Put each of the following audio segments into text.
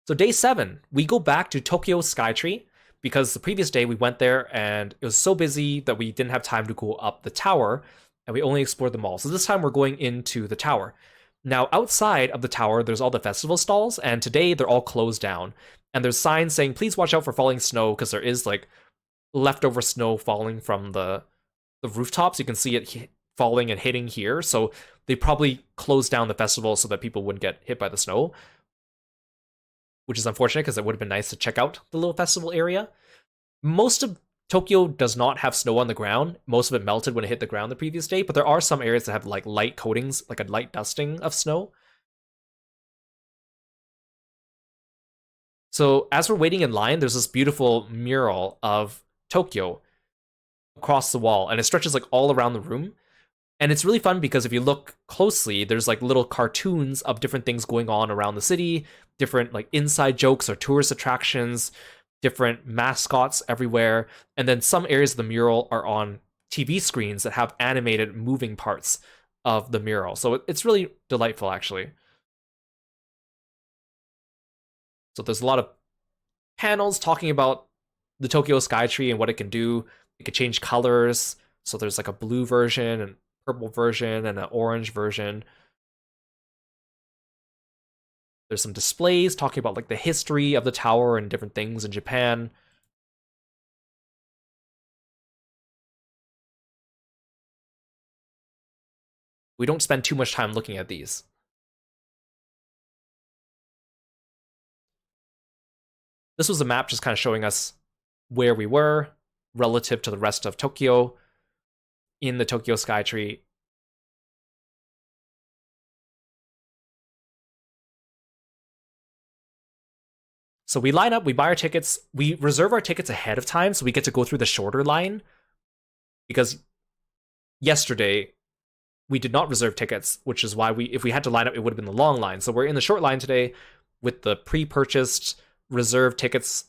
So day 7, we go back to Tokyo Skytree because the previous day we went there and it was so busy that we didn't have time to go up the tower and we only explored the mall. So this time we're going into the tower. Now, outside of the tower, there's all the festival stalls, and today they're all closed down. And there's signs saying, please watch out for falling snow, because there is like leftover snow falling from the rooftops. You can see it falling and hitting here. So they probably closed down the festival so that people wouldn't get hit by the snow, which is unfortunate because it would have been nice to check out the little festival area. Most of Tokyo does not have snow on the ground. Most of it melted when it hit the ground the previous day, but there are some areas that have like light coatings, like a light dusting of snow. So as we're waiting in line, there's this beautiful mural of Tokyo across the wall, and it stretches like all around the room. And it's really fun because if you look closely, there's like little cartoons of different things going on around the city, different like inside jokes or tourist attractions, different mascots everywhere. And then some areas of the mural are on TV screens that have animated moving parts of the mural. So it's really delightful, actually. So there's a lot of panels talking about the Tokyo Skytree and what it can do. It can change colors. So there's like a blue version and purple version and an orange version. There's some displays talking about like the history of the tower and different things in Japan. We don't spend too much time looking at these. This was a map just kind of showing us where we were relative to the rest of Tokyo in the Tokyo Skytree. So we line up, we buy our tickets, we reserve our tickets ahead of time so we get to go through the shorter line. Because yesterday we did not reserve tickets, which is why if we had to line up, it would have been the long line. So we're in the short line today with the pre-purchased reserved tickets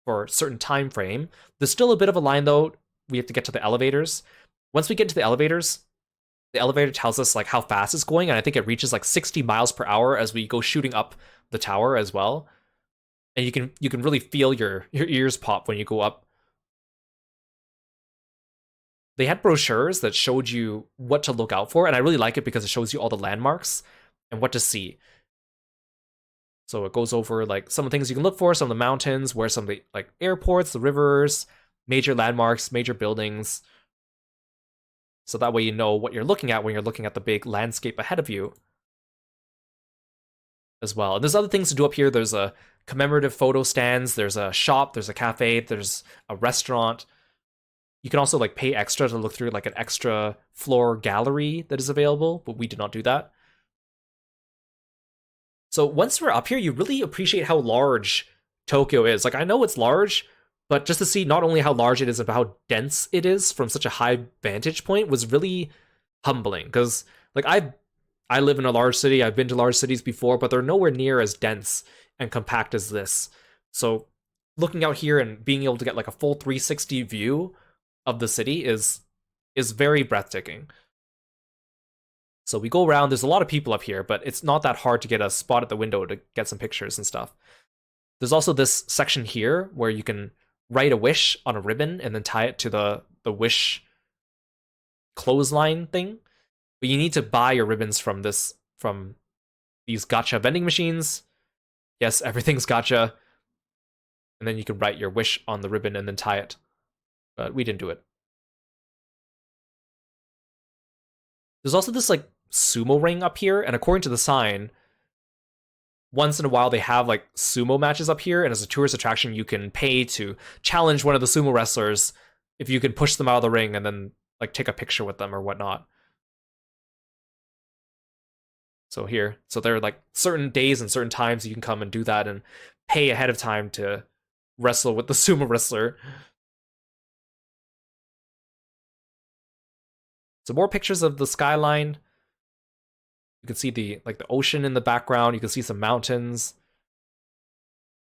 for a certain time frame. There's still a bit of a line though. We have to get to the elevators. Once we get to the elevators, the elevator tells us like how fast it's going, and I think it reaches like 60 miles per hour as we go shooting up the tower as well. And you can really feel your ears pop when you go up. They had brochures that showed you what to look out for, and I really like it because it shows you all the landmarks and what to see. So it goes over like some of the things you can look for, some of the mountains, where some of the like airports, the rivers, major landmarks, major buildings. So that way you know what you're looking at when you're looking at the big landscape ahead of you as well. And there's other things to do up here. There's a commemorative photo stands, there's a shop, there's a cafe, there's a restaurant. You can also like pay extra to look through like an extra floor gallery that is available, but we did not do that. So once we're up here, you really appreciate how large Tokyo is. Like I know it's large, but just to see not only how large it is, but how dense it is from such a high vantage point was really humbling. Because like I live in a large city, I've been to large cities before, but they're nowhere near as dense and compact as this. So looking out here and being able to get like a full 360 view of the city is very breathtaking. So we go around, there's a lot of people up here, but it's not that hard to get a spot at the window to get some pictures and stuff. There's also this section here where you can write a wish on a ribbon and then tie it to the wish clothesline thing. But you need to buy your ribbons from these gacha vending machines. Yes, everything's gacha. And then you can write your wish on the ribbon and then tie it. But we didn't do it. There's also this like sumo ring up here, and according to the sign, once in a while they have like sumo matches up here, and as a tourist attraction you can pay to challenge one of the sumo wrestlers if you can push them out of the ring and then like take a picture with them or whatnot. So here, so there are like certain days and certain times you can come and do that and pay ahead of time to wrestle with the sumo wrestler. So more pictures of the skyline. You can see the ocean in the background. You can see some mountains.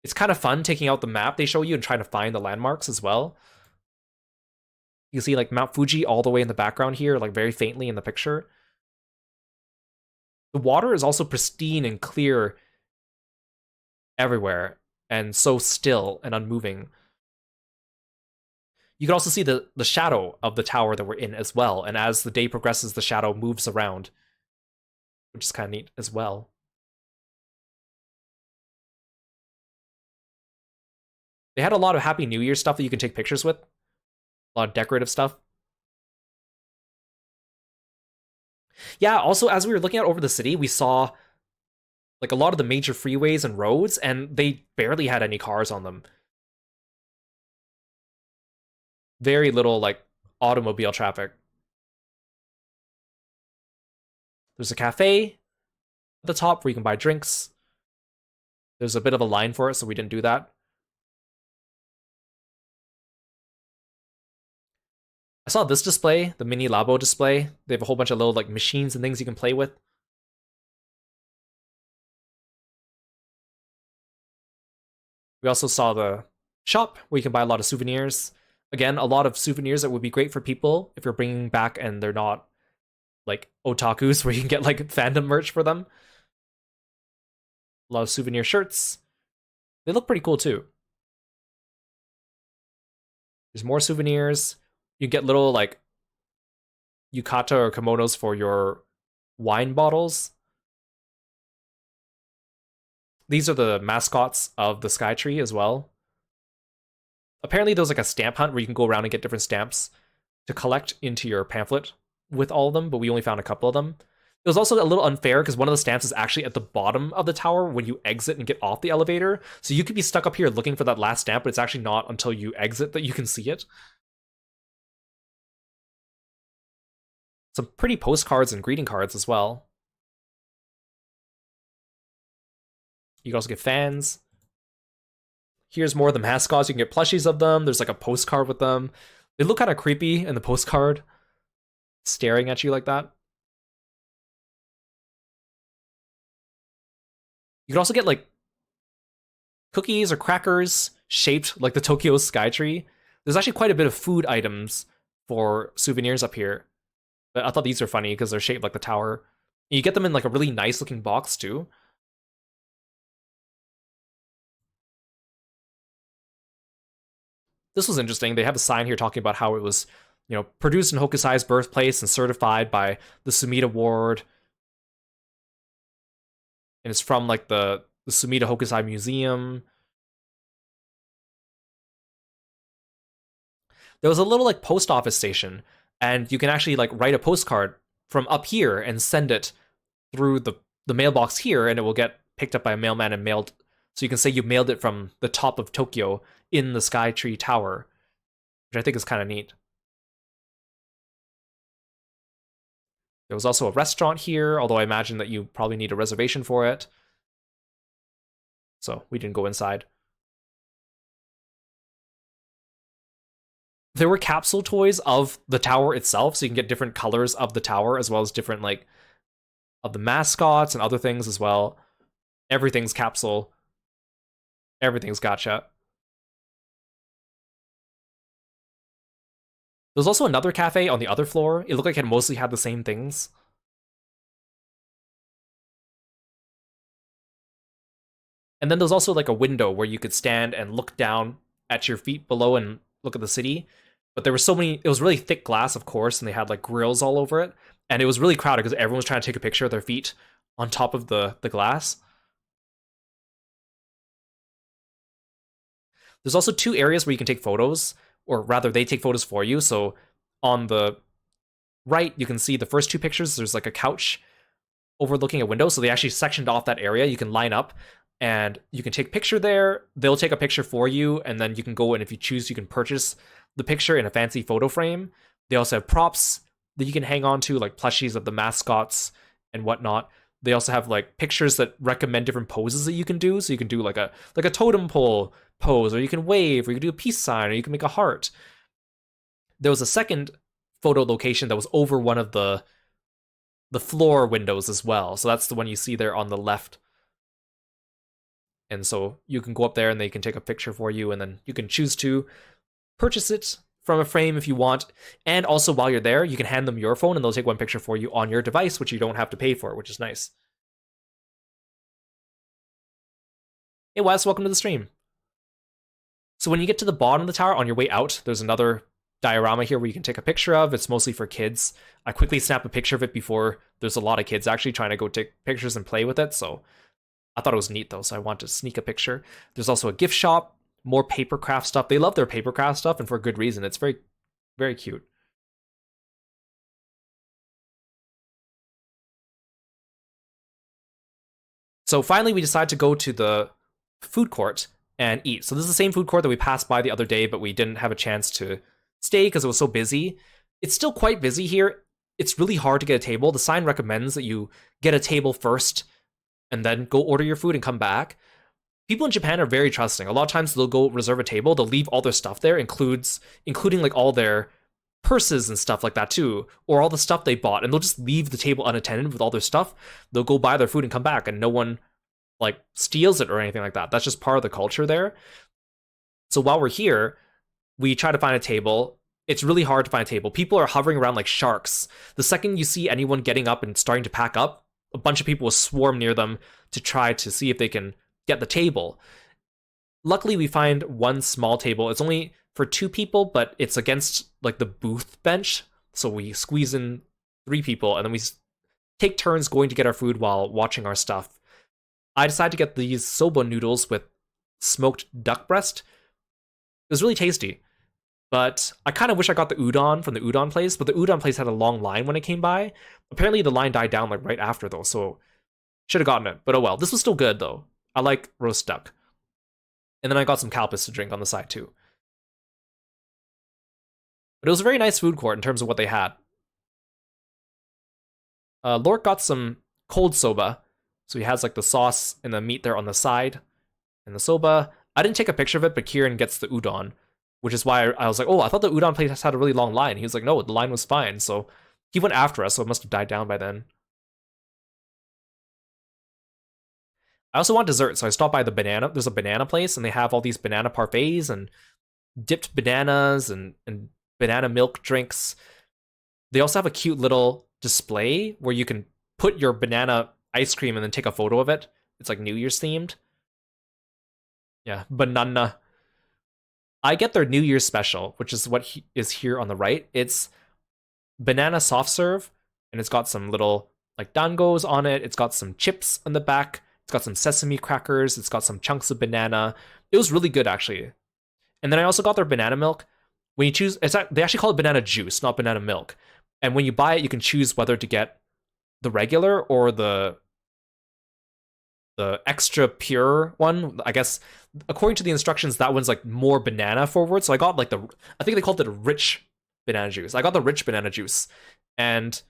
It's kind of fun taking out the map they show you and trying to find the landmarks as well. You can see like Mount Fuji all the way in the background here, like very faintly in the picture. The water is also pristine and clear. everywhere and so still and unmoving. You can also see the shadow of the tower that we're in as well. And as the day progresses, the shadow moves around, which is kind of neat as well. They had a lot of Happy New Year stuff that you can take pictures with. A lot of decorative stuff. Yeah, also, as we were looking out over the city, we saw like a lot of the major freeways and roads, and they barely had any cars on them. Very little like automobile traffic. There's a cafe at the top where you can buy drinks. There's a bit of a line for it, so we didn't do that. I saw this display, the mini Labo display. They have a whole bunch of little like machines and things you can play with. We also saw the shop where you can buy a lot of souvenirs. Again, a lot of souvenirs that would be great for people if you're bringing back and they're not like otakus where you can get like fandom merch for them. A lot of souvenir shirts. They look pretty cool too. There's more souvenirs. You get little like yukata or kimonos for your wine bottles. These are the mascots of the Sky Tree as well. Apparently there's like a stamp hunt where you can go around and get different stamps to collect into your pamphlet with all of them, but we only found a couple of them. It was also a little unfair because one of the stamps is actually at the bottom of the tower when you exit and get off the elevator. So you could be stuck up here looking for that last stamp, but it's actually not until you exit that you can see it. Some pretty postcards and greeting cards as well. You can also get fans. Here's more of the mascots. You can get plushies of them. There's like a postcard with them. They look kind of creepy in the postcard, staring at you like that. You can also get like cookies or crackers shaped like the Tokyo Skytree. There's actually quite a bit of food items for souvenirs up here. But I thought these were funny because they're shaped like the tower. And you get them in like a really nice looking box too. This was interesting. They have a sign here talking about how it was, produced in Hokusai's birthplace and certified by the Sumida Ward. And it's from like the Sumida Hokusai Museum. There was a little like post office station, and you can actually like write a postcard from up here and send it through the mailbox here, and it will get picked up by a mailman and mailed. So you can say you mailed it from the top of Tokyo in the Skytree Tower, which I think is kind of neat. There was also a restaurant here, although I imagine that you probably need a reservation for it. So we didn't go inside. There were capsule toys of the tower itself, so you can get different colors of the tower, as well as different, like, of the mascots and other things as well. Everything's capsule. Everything's gacha. There's also another cafe on the other floor. It looked like it mostly had the same things. And then there's also like a window where you could stand and look down at your feet below and look at the city. But there were so many, it was really thick glass, of course, and they had like grills all over it. And it was really crowded because everyone was trying to take a picture of their feet on top of the glass. There's also two areas where you can take photos, or rather they take photos for you. So on the right, you can see the first two pictures. There's like a couch overlooking a window. So they actually sectioned off that area. You can line up and you can take a picture there. They'll take a picture for you. And then you can go and if you choose, you can purchase the picture in a fancy photo frame. They also have props that you can hang on to, like plushies of the mascots and whatnot. They also have like pictures that recommend different poses that you can do. So you can do like a totem pole pose, or you can wave, or you can do a peace sign, or you can make a heart. There was a second photo location that was over one of the floor windows as well. So that's the one you see there on the left. And so you can go up there and they can take a picture for you, and then you can choose to purchase it from a frame if you want. And also while you're there, you can hand them your phone and they'll take one picture for you on your device, which you don't have to pay for, which is nice. Hey Wes, welcome to the stream. So when you get to the bottom of the tower on your way out, there's another diorama here where you can take a picture of. It's mostly for kids. I quickly snap a picture of it before there's a lot of kids actually trying to go take pictures and play with it. So I thought it was neat though, so I want to sneak a picture. There's also a gift shop, more papercraft stuff. They love their papercraft stuff, and for a good reason. It's very, very cute. So finally, we decide to go to the food court and eat. So this is the same food court that we passed by the other day, but we didn't have a chance to stay because it was so busy. It's still quite busy here. It's really hard to get a table. The sign recommends that you get a table first and then go order your food and come back. People in Japan are very trusting. A lot of times they'll go reserve a table, they'll leave all their stuff there, including like all their purses and stuff like that too, or all the stuff they bought, and they'll just leave the table unattended with all their stuff. They'll go buy their food and come back, and no one like steals it or anything like that. That's just part of the culture there. So while we're here, we try to find a table. It's really hard to find a table. People are hovering around like sharks. The second you see anyone getting up and starting to pack up, a bunch of people will swarm near them to try to see if they can get the table. Luckily, we find one small table. It's only for two people, but it's against like the booth bench. So we squeeze in three people, and then we take turns going to get our food while watching our stuff. I decided to get these soba noodles with smoked duck breast. It was really tasty, but I kind of wish I got the udon from the udon place, but the udon place had a long line when it came by. Apparently the line died down like right after though, so should have gotten it, but oh well. This was still good though. I like roast duck. And then I got some kalpis to drink on the side too. But it was a very nice food court in terms of what they had. Lork got some cold soba, so he has like the sauce and the meat there on the side, and the soba. I didn't take a picture of it, but Kieran gets the udon, which is why I was like, oh, I thought the udon place had a really long line. He was like, no, the line was fine. So he went after us, so it must have died down by then. I also want dessert, so I stopped by the banana. There's a banana place, and they have all these banana parfaits and dipped bananas and banana milk drinks. They also have a cute little display where you can put your banana ice cream and then take a photo of it. It's like New Year's themed. Yeah, banana. I get their New Year's special, which is what is here on the right. It's banana soft serve, and it's got some little like dangos on it. It's got some chips on the back. It's got some sesame crackers. It's got some chunks of banana. It was really good actually. And then I also got their banana milk. When you choose, they actually call it banana juice, not banana milk. And when you buy it, you can choose whether to get the regular or the extra pure one. I guess according to the instructions, that one's like more banana forward. So I got like I think they called it a rich banana juice. I got the rich banana juice, and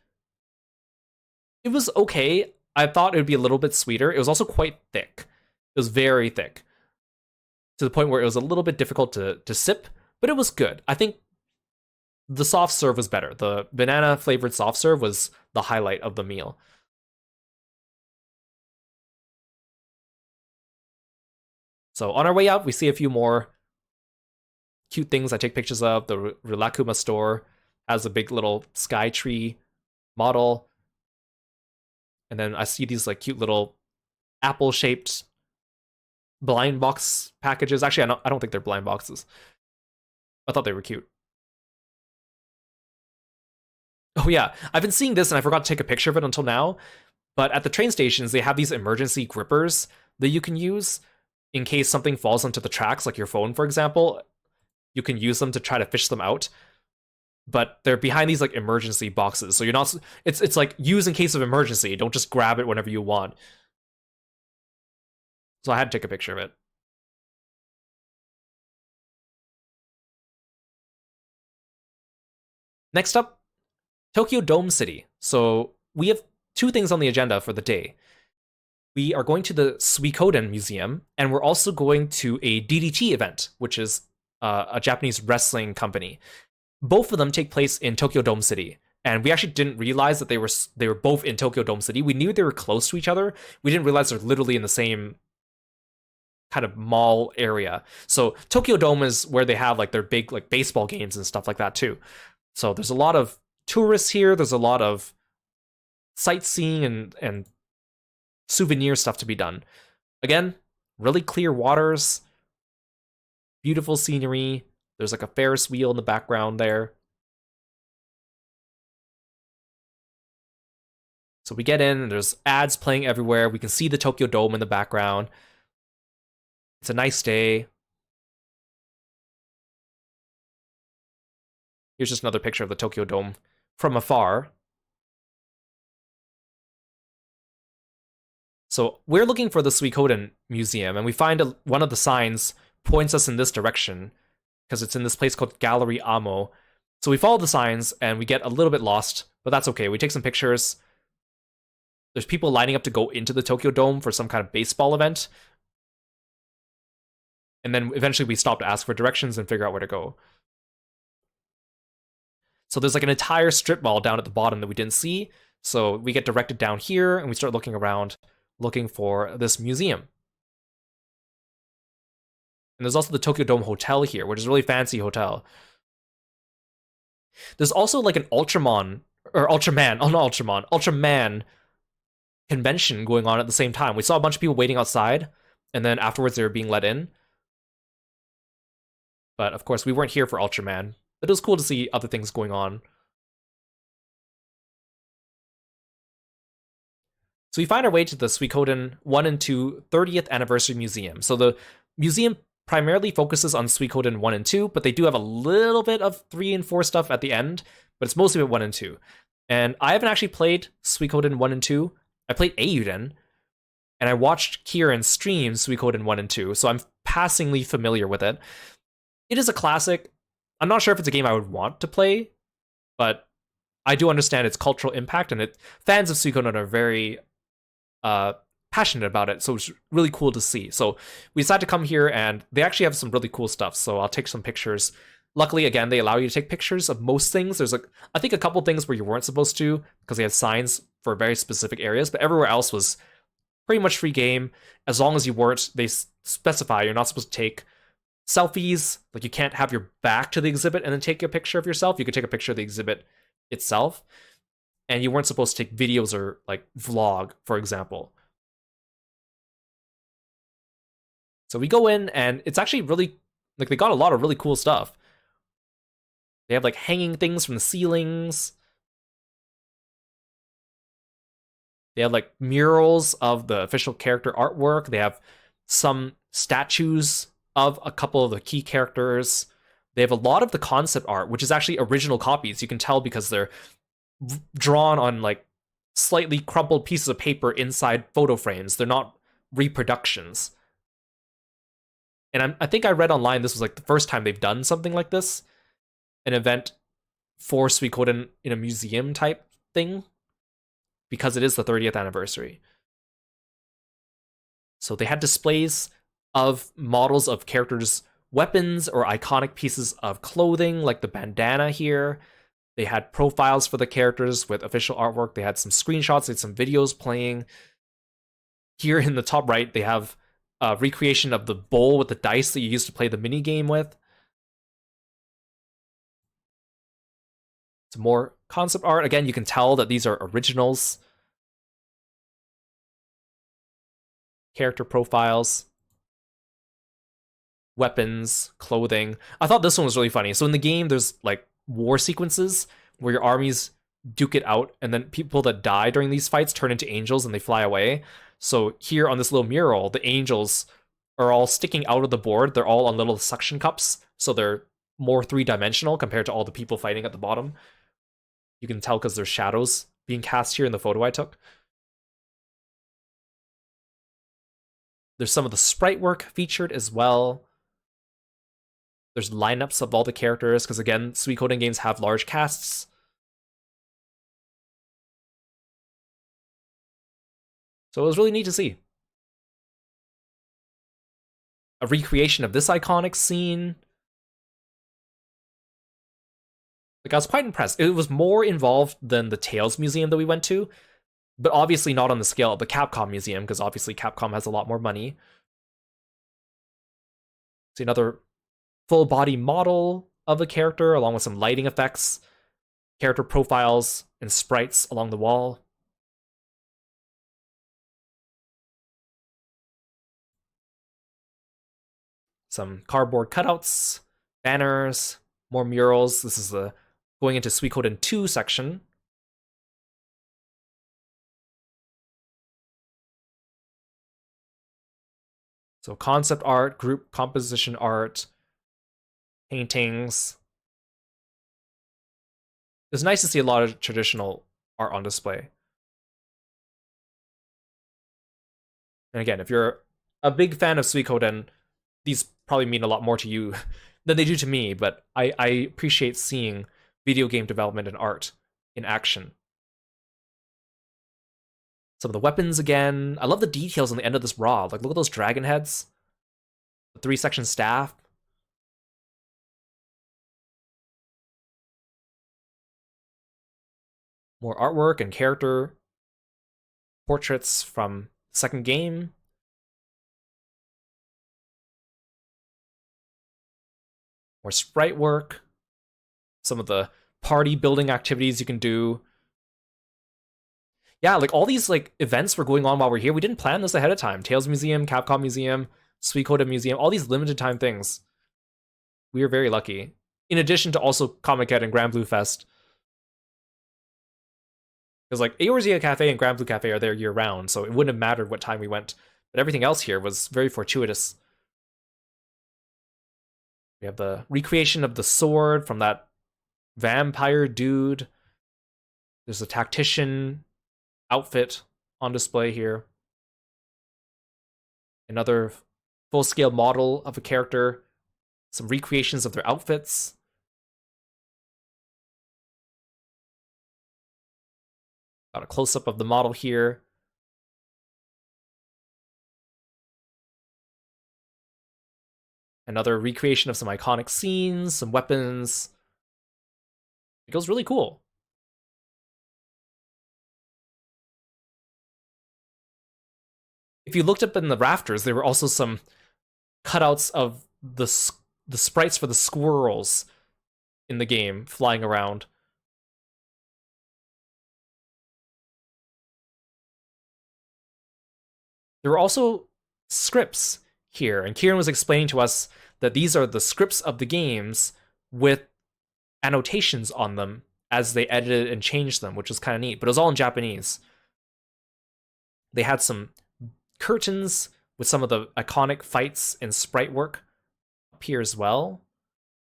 it was okay. I thought it would be a little bit sweeter. It was also quite thick. It was very thick, to the point where it was a little bit difficult to sip, but it was good. I think the soft serve was better. The banana flavored soft serve was the highlight of the meal. So on our way up, we see a few more cute things I take pictures of. The Rilakuma store has a big little sky tree model. And then I see these like cute little apple-shaped blind box packages. Actually, I don't think they're blind boxes. I thought they were cute. Oh yeah, I've been seeing this and I forgot to take a picture of it until now. But at the train stations, they have these emergency grippers that you can use in case something falls onto the tracks, like your phone, for example. You can use them to try to fish them out. But they're behind these like emergency boxes, so you're not. It's like use in case of emergency. Don't just grab it whenever you want. So I had to take a picture of it. Next up, Tokyo Dome City. So we have two things on the agenda for the day. We are going to the Suikoden Museum, and we're also going to a DDT event, which is a Japanese wrestling company. Both of them take place in Tokyo Dome City, and we actually didn't realize that they were both in Tokyo Dome City. We knew they were close to each other. We didn't realize they're literally in the same kind of mall area. So Tokyo Dome is where they have like their big like baseball games and stuff like that too. So there's a lot of tourists here. There's a lot of sightseeing and souvenir stuff to be done. Again, really clear waters, beautiful scenery. There's like a Ferris wheel in the background there. So we get in, and there's ads playing everywhere. We can see the Tokyo Dome in the background. It's a nice day. Here's just another picture of the Tokyo Dome from afar. So we're looking for the Suikoden Museum, and we find one of the signs points us in this direction because it's in this place called Gallery Amo. So we follow the signs, and we get a little bit lost, but that's okay. We take some pictures. There's people lining up to go into the Tokyo Dome for some kind of baseball event. And then eventually we stop to ask for directions and figure out where to go. So there's like an entire strip mall down at the bottom that we didn't see. So we get directed down here, and we start looking around, looking for this museum. And there's also the Tokyo Dome Hotel here, which is a really fancy hotel. There's also like an Ultraman convention going on at the same time. We saw a bunch of people waiting outside, and then afterwards they were being let in. But of course, we weren't here for Ultraman. But it was cool to see other things going on. So we find our way to the Suikoden 1 and 2 30th Anniversary Museum. So the museum primarily focuses on Suikoden 1 and 2, but they do have a little bit of 3 and 4 stuff at the end, but it's mostly about 1 and 2. And I haven't actually played Suikoden 1 and 2. I played Eiyuden, and I watched Kieran stream Suikoden 1 and 2, so I'm passingly familiar with it. It is a classic. I'm not sure if it's a game I would want to play, but I do understand its cultural impact, and fans of Suikoden are very passionate about it, so it's really cool to see. So we decided to come here, and they actually have some really cool stuff, so I'll take some pictures. Luckily, again, they allow you to take pictures of most things. There's I think a couple things where you weren't supposed to, because they had signs for very specific areas, but everywhere else was pretty much free game. As long as you weren't, they specify you're not supposed to take selfies. Like, you can't have your back to the exhibit and then take a picture of yourself. You could take a picture of the exhibit itself. And you weren't supposed to take videos or like vlog, for example. So we go in, and it's actually really, like, they got a lot of really cool stuff. They have like hanging things from the ceilings. They have like murals of the official character artwork. They have some statues of a couple of the key characters. They have a lot of the concept art, which is actually original copies. You can tell because they're drawn on like slightly crumpled pieces of paper inside photo frames. They're not reproductions. And I think I read online this was like the first time they've done something like this, an event for Suikoden in a museum type thing, because it is the 30th anniversary. So they had displays of models of characters' weapons or iconic pieces of clothing, like the bandana here. They had profiles for the characters with official artwork. They had some screenshots, they had some videos playing. Here in the top right, they have a recreation of the bowl with the dice that you used to play the mini game with. Some more concept art. Again, you can tell that these are originals. Character profiles. Weapons, clothing. I thought this one was really funny. So in the game, there's like war sequences where your armies duke it out, and then people that die during these fights turn into angels and they fly away. So here on this little mural, the angels are all sticking out of the board. They're all on little suction cups, so they're more three-dimensional compared to all the people fighting at the bottom. You can tell because there's shadows being cast here in the photo I took. There's some of the sprite work featured as well. There's lineups of all the characters, because again, Suikoden games have large casts. So it was really neat to see. A recreation of this iconic scene. Like, I was quite impressed. It was more involved than the Tales Museum that we went to, but obviously not on the scale of the Capcom Museum, because obviously Capcom has a lot more money. See another full body model of a character, along with some lighting effects, character profiles, and sprites along the wall. Some cardboard cutouts, banners, more murals. This is the going into Suikoden 2 section. So concept art, group composition art, paintings. It's nice to see a lot of traditional art on display. And again, if you're a big fan of Suikoden, these probably mean a lot more to you than they do to me, but I appreciate seeing video game development and art in action. Some of the weapons again. I love the details on the end of this rod. Like, look at those dragon heads. The 3-section staff. More artwork and character portraits from the second game. More sprite work. Some of the party building activities you can do. Yeah, like all these like events were going on while we're here. We didn't plan this ahead of time. Tales Museum, Capcom Museum, Suikoden Museum, all these limited time things. We are very lucky. In addition to also Comic-Con and Grand Blue Fest. Because like Eorzea Cafe and Grand Blue Cafe are there year round, so it wouldn't have mattered what time we went. But everything else here was very fortuitous. We have the recreation of the sword from that vampire dude. There's a tactician outfit on display here. Another full-scale model of a character. Some recreations of their outfits. Got a close-up of the model here. Another recreation of some iconic scenes, some weapons. It goes really cool. If you looked up in the rafters, there were also some cutouts of the sprites for the squirrels in the game flying around. There were also scripts here, and Kieran was explaining to us that these are the scripts of the games with annotations on them as they edited and changed them, which was kind of neat, but it was all in Japanese. They had some curtains with some of the iconic fights and sprite work up here as well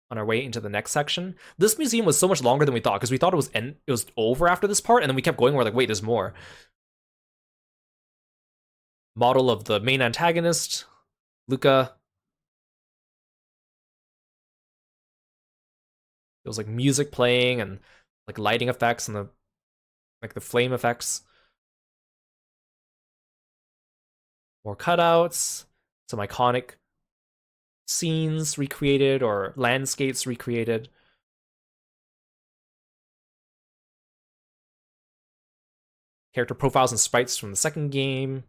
on our way into the next section. This museum was so much longer than we thought, because we thought it was over after this part, and then we kept going. We're like, wait, there's more. Model of the main antagonist, Luca. It was like music playing and like lighting effects and the flame effects. More cutouts, some iconic scenes recreated or landscapes recreated. Character profiles and sprites from the second game.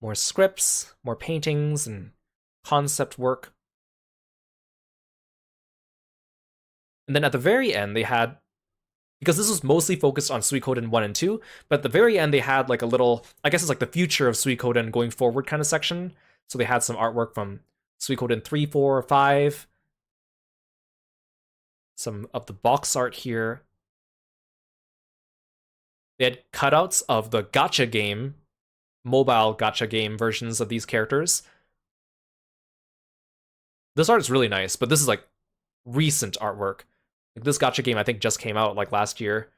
More scripts, more paintings and concept work. And then at the very end, they had, because this was mostly focused on Suikoden 1 and 2, but at the very end, they had like a little, I guess it's like the future of Suikoden going forward kind of section. So they had some artwork from Suikoden 3, 4, 5. Some of the box art here. They had cutouts of the gacha game, mobile gacha game versions of these characters. This art is really nice, but this is like recent artwork. Like this gacha game I think just came out like last year.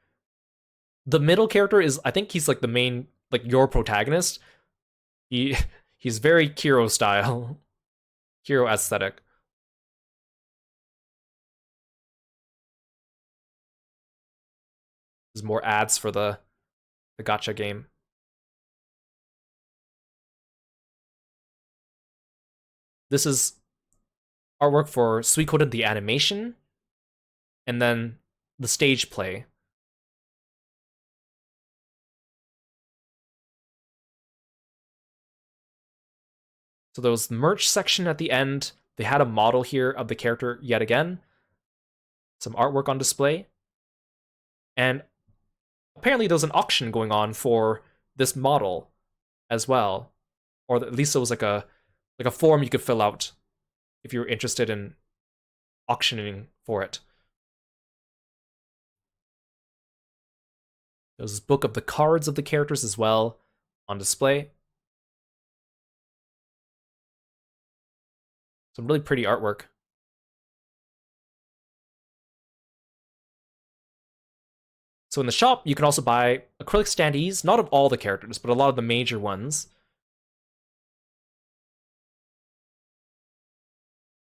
The middle character is, I think he's like the main, like your protagonist. He's very Kirostyle. Hero aesthetic. There's more ads for the gacha game. This is artwork for Suikoden the animation, and then the stage play. So there was the merch section at the end. They had a model here of the character yet again. Some artwork on display. And apparently there was an auction going on for this model as well, or at least it was like a form you could fill out if you were interested in auctioning for it. There's this book of the cards of the characters as well on display. Some really pretty artwork. So in the shop, you can also buy acrylic standees, not of all the characters, but a lot of the major ones.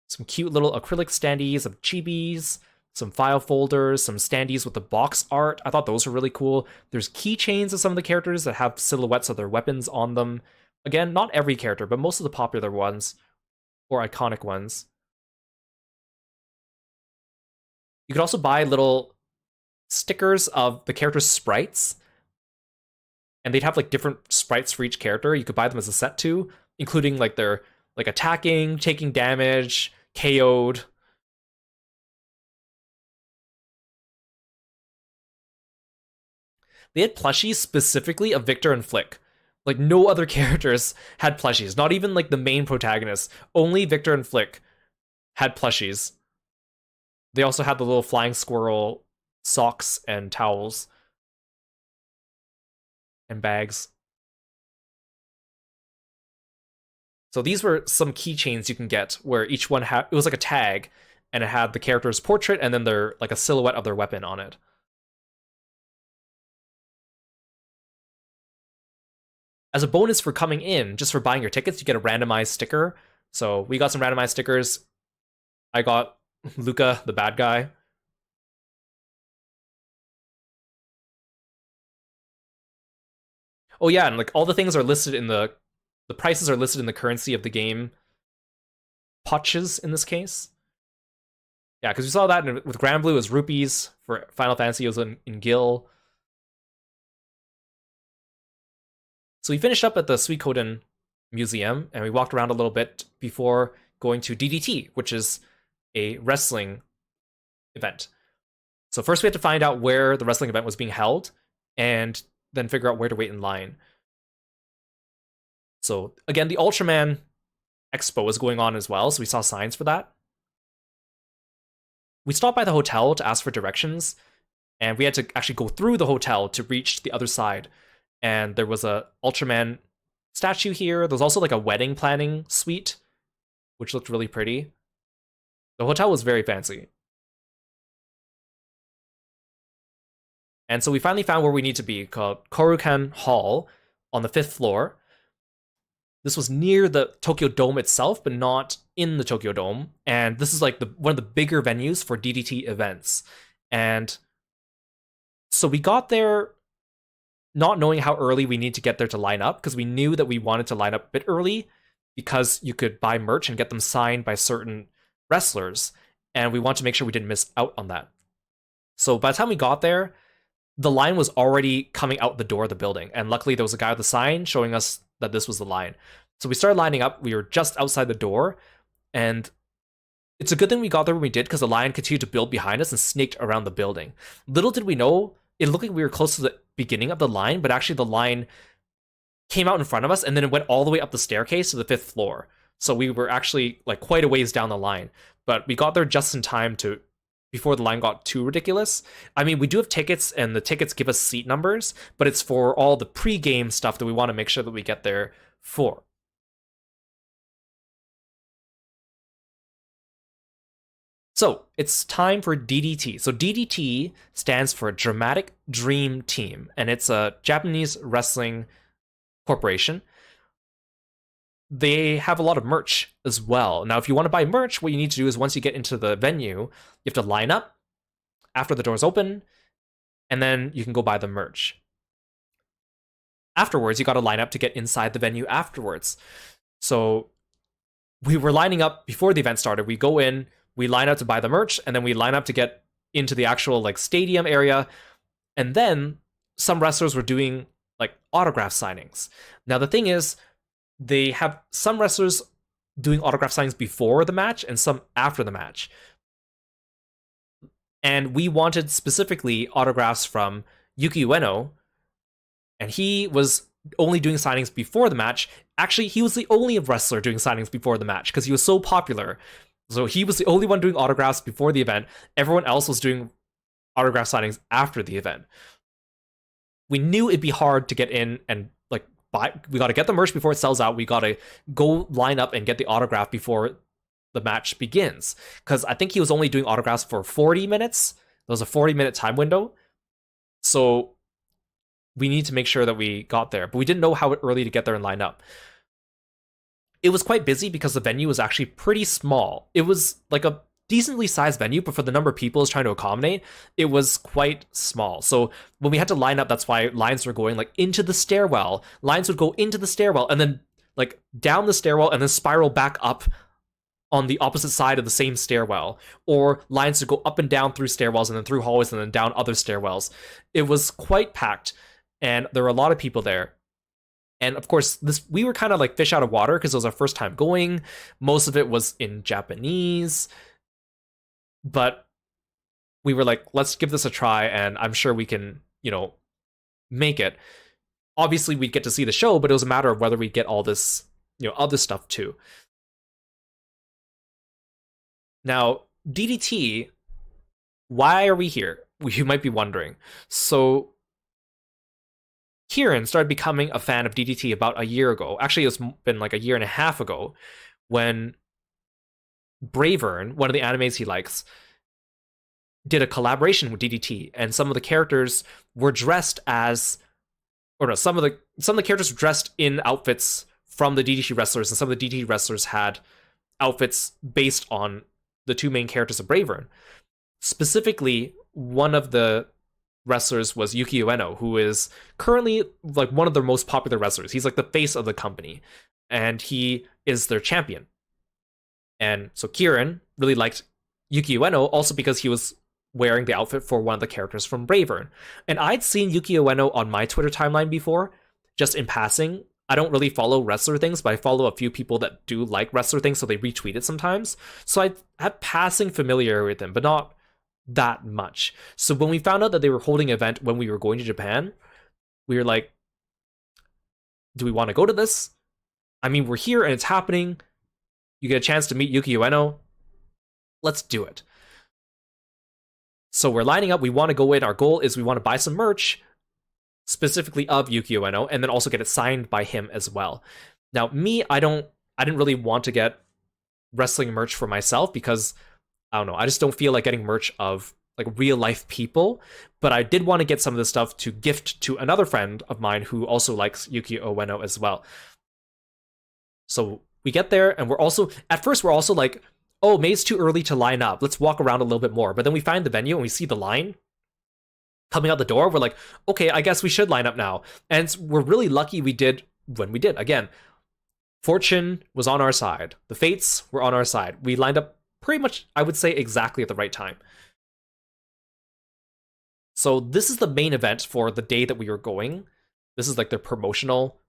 Some cute little acrylic standees of chibis, some file folders, some standees with the box art. I thought those were really cool. There's keychains of some of the characters that have silhouettes of their weapons on them. Again, not every character, but most of the popular ones or iconic ones. You could also buy little stickers of the character's sprites, and they'd have like different sprites for each character. You could buy them as a set too, including like their like attacking, taking damage, KO'd. They had plushies specifically of Victor and Flick. Like no other characters had plushies, not even like the main protagonists. Only Victor and Flick had plushies. They also had the little flying squirrel socks and towels and bags. So these were some keychains you can get where each one had, it was like a tag, and it had the character's portrait and then their like a silhouette of their weapon on it. As a bonus for coming in, just for buying your tickets, you get a randomized sticker. So we got some randomized stickers. I got Luca, the bad guy. Oh yeah, and like all the things are listed in the prices are listed in the currency of the game. Potches in this case. Yeah, because we saw that with Grand Blue as rupees. For Final Fantasy, it was in Gil. So we finished up at the Suikoden Museum, and we walked around a little bit before going to DDT, which is a wrestling event. So first we had to find out where the wrestling event was being held, and then figure out where to wait in line. So again, the Ultraman Expo was going on as well, so we saw signs for that. We stopped by the hotel to ask for directions, and we had to actually go through the hotel to reach the other side. And there was a Ultraman statue here. There's also like a wedding planning suite, which looked really pretty. The hotel was very fancy. And so we finally found where we need to be, called Korukan Hall on the 5th floor. This was near the Tokyo Dome itself, but not in the Tokyo Dome. And this is like one of the bigger venues for DDT events. And so we got there not knowing how early we need to get there to line up, because we knew that we wanted to line up a bit early because you could buy merch and get them signed by certain wrestlers. And we wanted to make sure we didn't miss out on that. So by the time we got there, the line was already coming out the door of the building. And luckily there was a guy with a sign showing us that this was the line. So we started lining up. We were just outside the door. And it's a good thing we got there when we did, because the line continued to build behind us and snaked around the building. Little did we know, it looked like we were close to the beginning of the line, but actually the line came out in front of us and then it went all the way up the staircase to the 5th floor. So we were actually like quite a ways down the line. But we got there just in time to before the line got too ridiculous. I mean, we do have tickets, and the tickets give us seat numbers, but it's for all the pre-game stuff that we want to make sure that we get there for. So it's time for DDT. So DDT stands for Dramatic Dream Team, and it's a Japanese wrestling corporation. They have a lot of merch as well. Now, if you want to buy merch, what you need to do is once you get into the venue, you have to line up after the doors open, and then you can go buy the merch. Afterwards, you got to line up to get inside the venue afterwards. So we were lining up before the event started. We go in, we line up to buy the merch, and then we line up to get into the actual like stadium area. And then some wrestlers were doing like autograph signings. Now, the thing is, they have some wrestlers doing autograph signings before the match and some after the match. And we wanted specifically autographs from Yuki Ueno, and he was only doing signings before the match. Actually, he was the only wrestler doing signings before the match because he was so popular. So he was the only one doing autographs before the event. Everyone else was doing autograph signings after the event. We knew it'd be hard to get in and like buy. We got to get the merch before it sells out. We got to go line up and get the autograph before the match begins. Because I think he was only doing autographs for 40 minutes. There was a 40-minute time window. So we need to make sure that we got there. But we didn't know how early to get there and line up. It was quite busy because the venue was actually pretty small. It was like a decently sized venue, but for the number of people it's trying to accommodate, it was quite small. So when we had to line up, that's why lines were going like into the stairwell. Lines would go into the stairwell and then like down the stairwell and then spiral back up on the opposite side of the same stairwell. Or lines would go up and down through stairwells and then through hallways and then down other stairwells. It was quite packed and there were a lot of people there. And of course, we were kind of like fish out of water because it was our first time going. Most of it was in Japanese. But we were like, let's give this a try, and I'm sure we can, make it. Obviously, we'd get to see the show, but it was a matter of whether we'd get all this, other stuff too. Now, DDT, why are we here? You might be wondering. So, Kieran started becoming a fan of DDT about a year ago. Actually, it's been like a year and a half ago when Bravern, one of the animes he likes, did a collaboration with DDT, and some of the characters were dressed as, or no, some of the characters were dressed in outfits from the DDT wrestlers, and some of the DDT wrestlers had outfits based on the two main characters of Bravern. Specifically, one of the wrestlers was Yuki Ueno, who is currently like one of their most popular wrestlers. He's like the face of the company, and he is their champion. And so Kieran really liked Yuki Ueno also because he was wearing the outfit for one of the characters from Bravern. And I'd seen Yuki Ueno on my Twitter timeline before, just in passing. I don't really follow wrestler things, but I follow a few people that do like wrestler things, so they retweet it sometimes. So I had passing familiarity with him, but not that much. So when we found out that they were holding an event when we were going to Japan, we were like, do we want to go to this? I mean, we're here and it's happening. You get a chance to meet Yuki Ueno. Let's do it. So we're lining up. We want to go in. Our goal is we want to buy some merch, specifically of Yuki Ueno, and then also get it signed by him as well. Now, me, I didn't really want to get wrestling merch for myself because, I don't know, I just don't feel like getting merch of like real life people, but I did want to get some of this stuff to gift to another friend of mine who also likes Yuki Ueno as well. So we get there, and at first we're also like, oh, maybe it's too early to line up. Let's walk around a little bit more. But then we find the venue and we see the line coming out the door. We're like, okay, I guess we should line up now. And we're really lucky we did when we did. Again, fortune was on our side. The fates were on our side. We lined up pretty much, I would say, exactly at the right time. So this is the main event for the day that we were going. This is like their promotional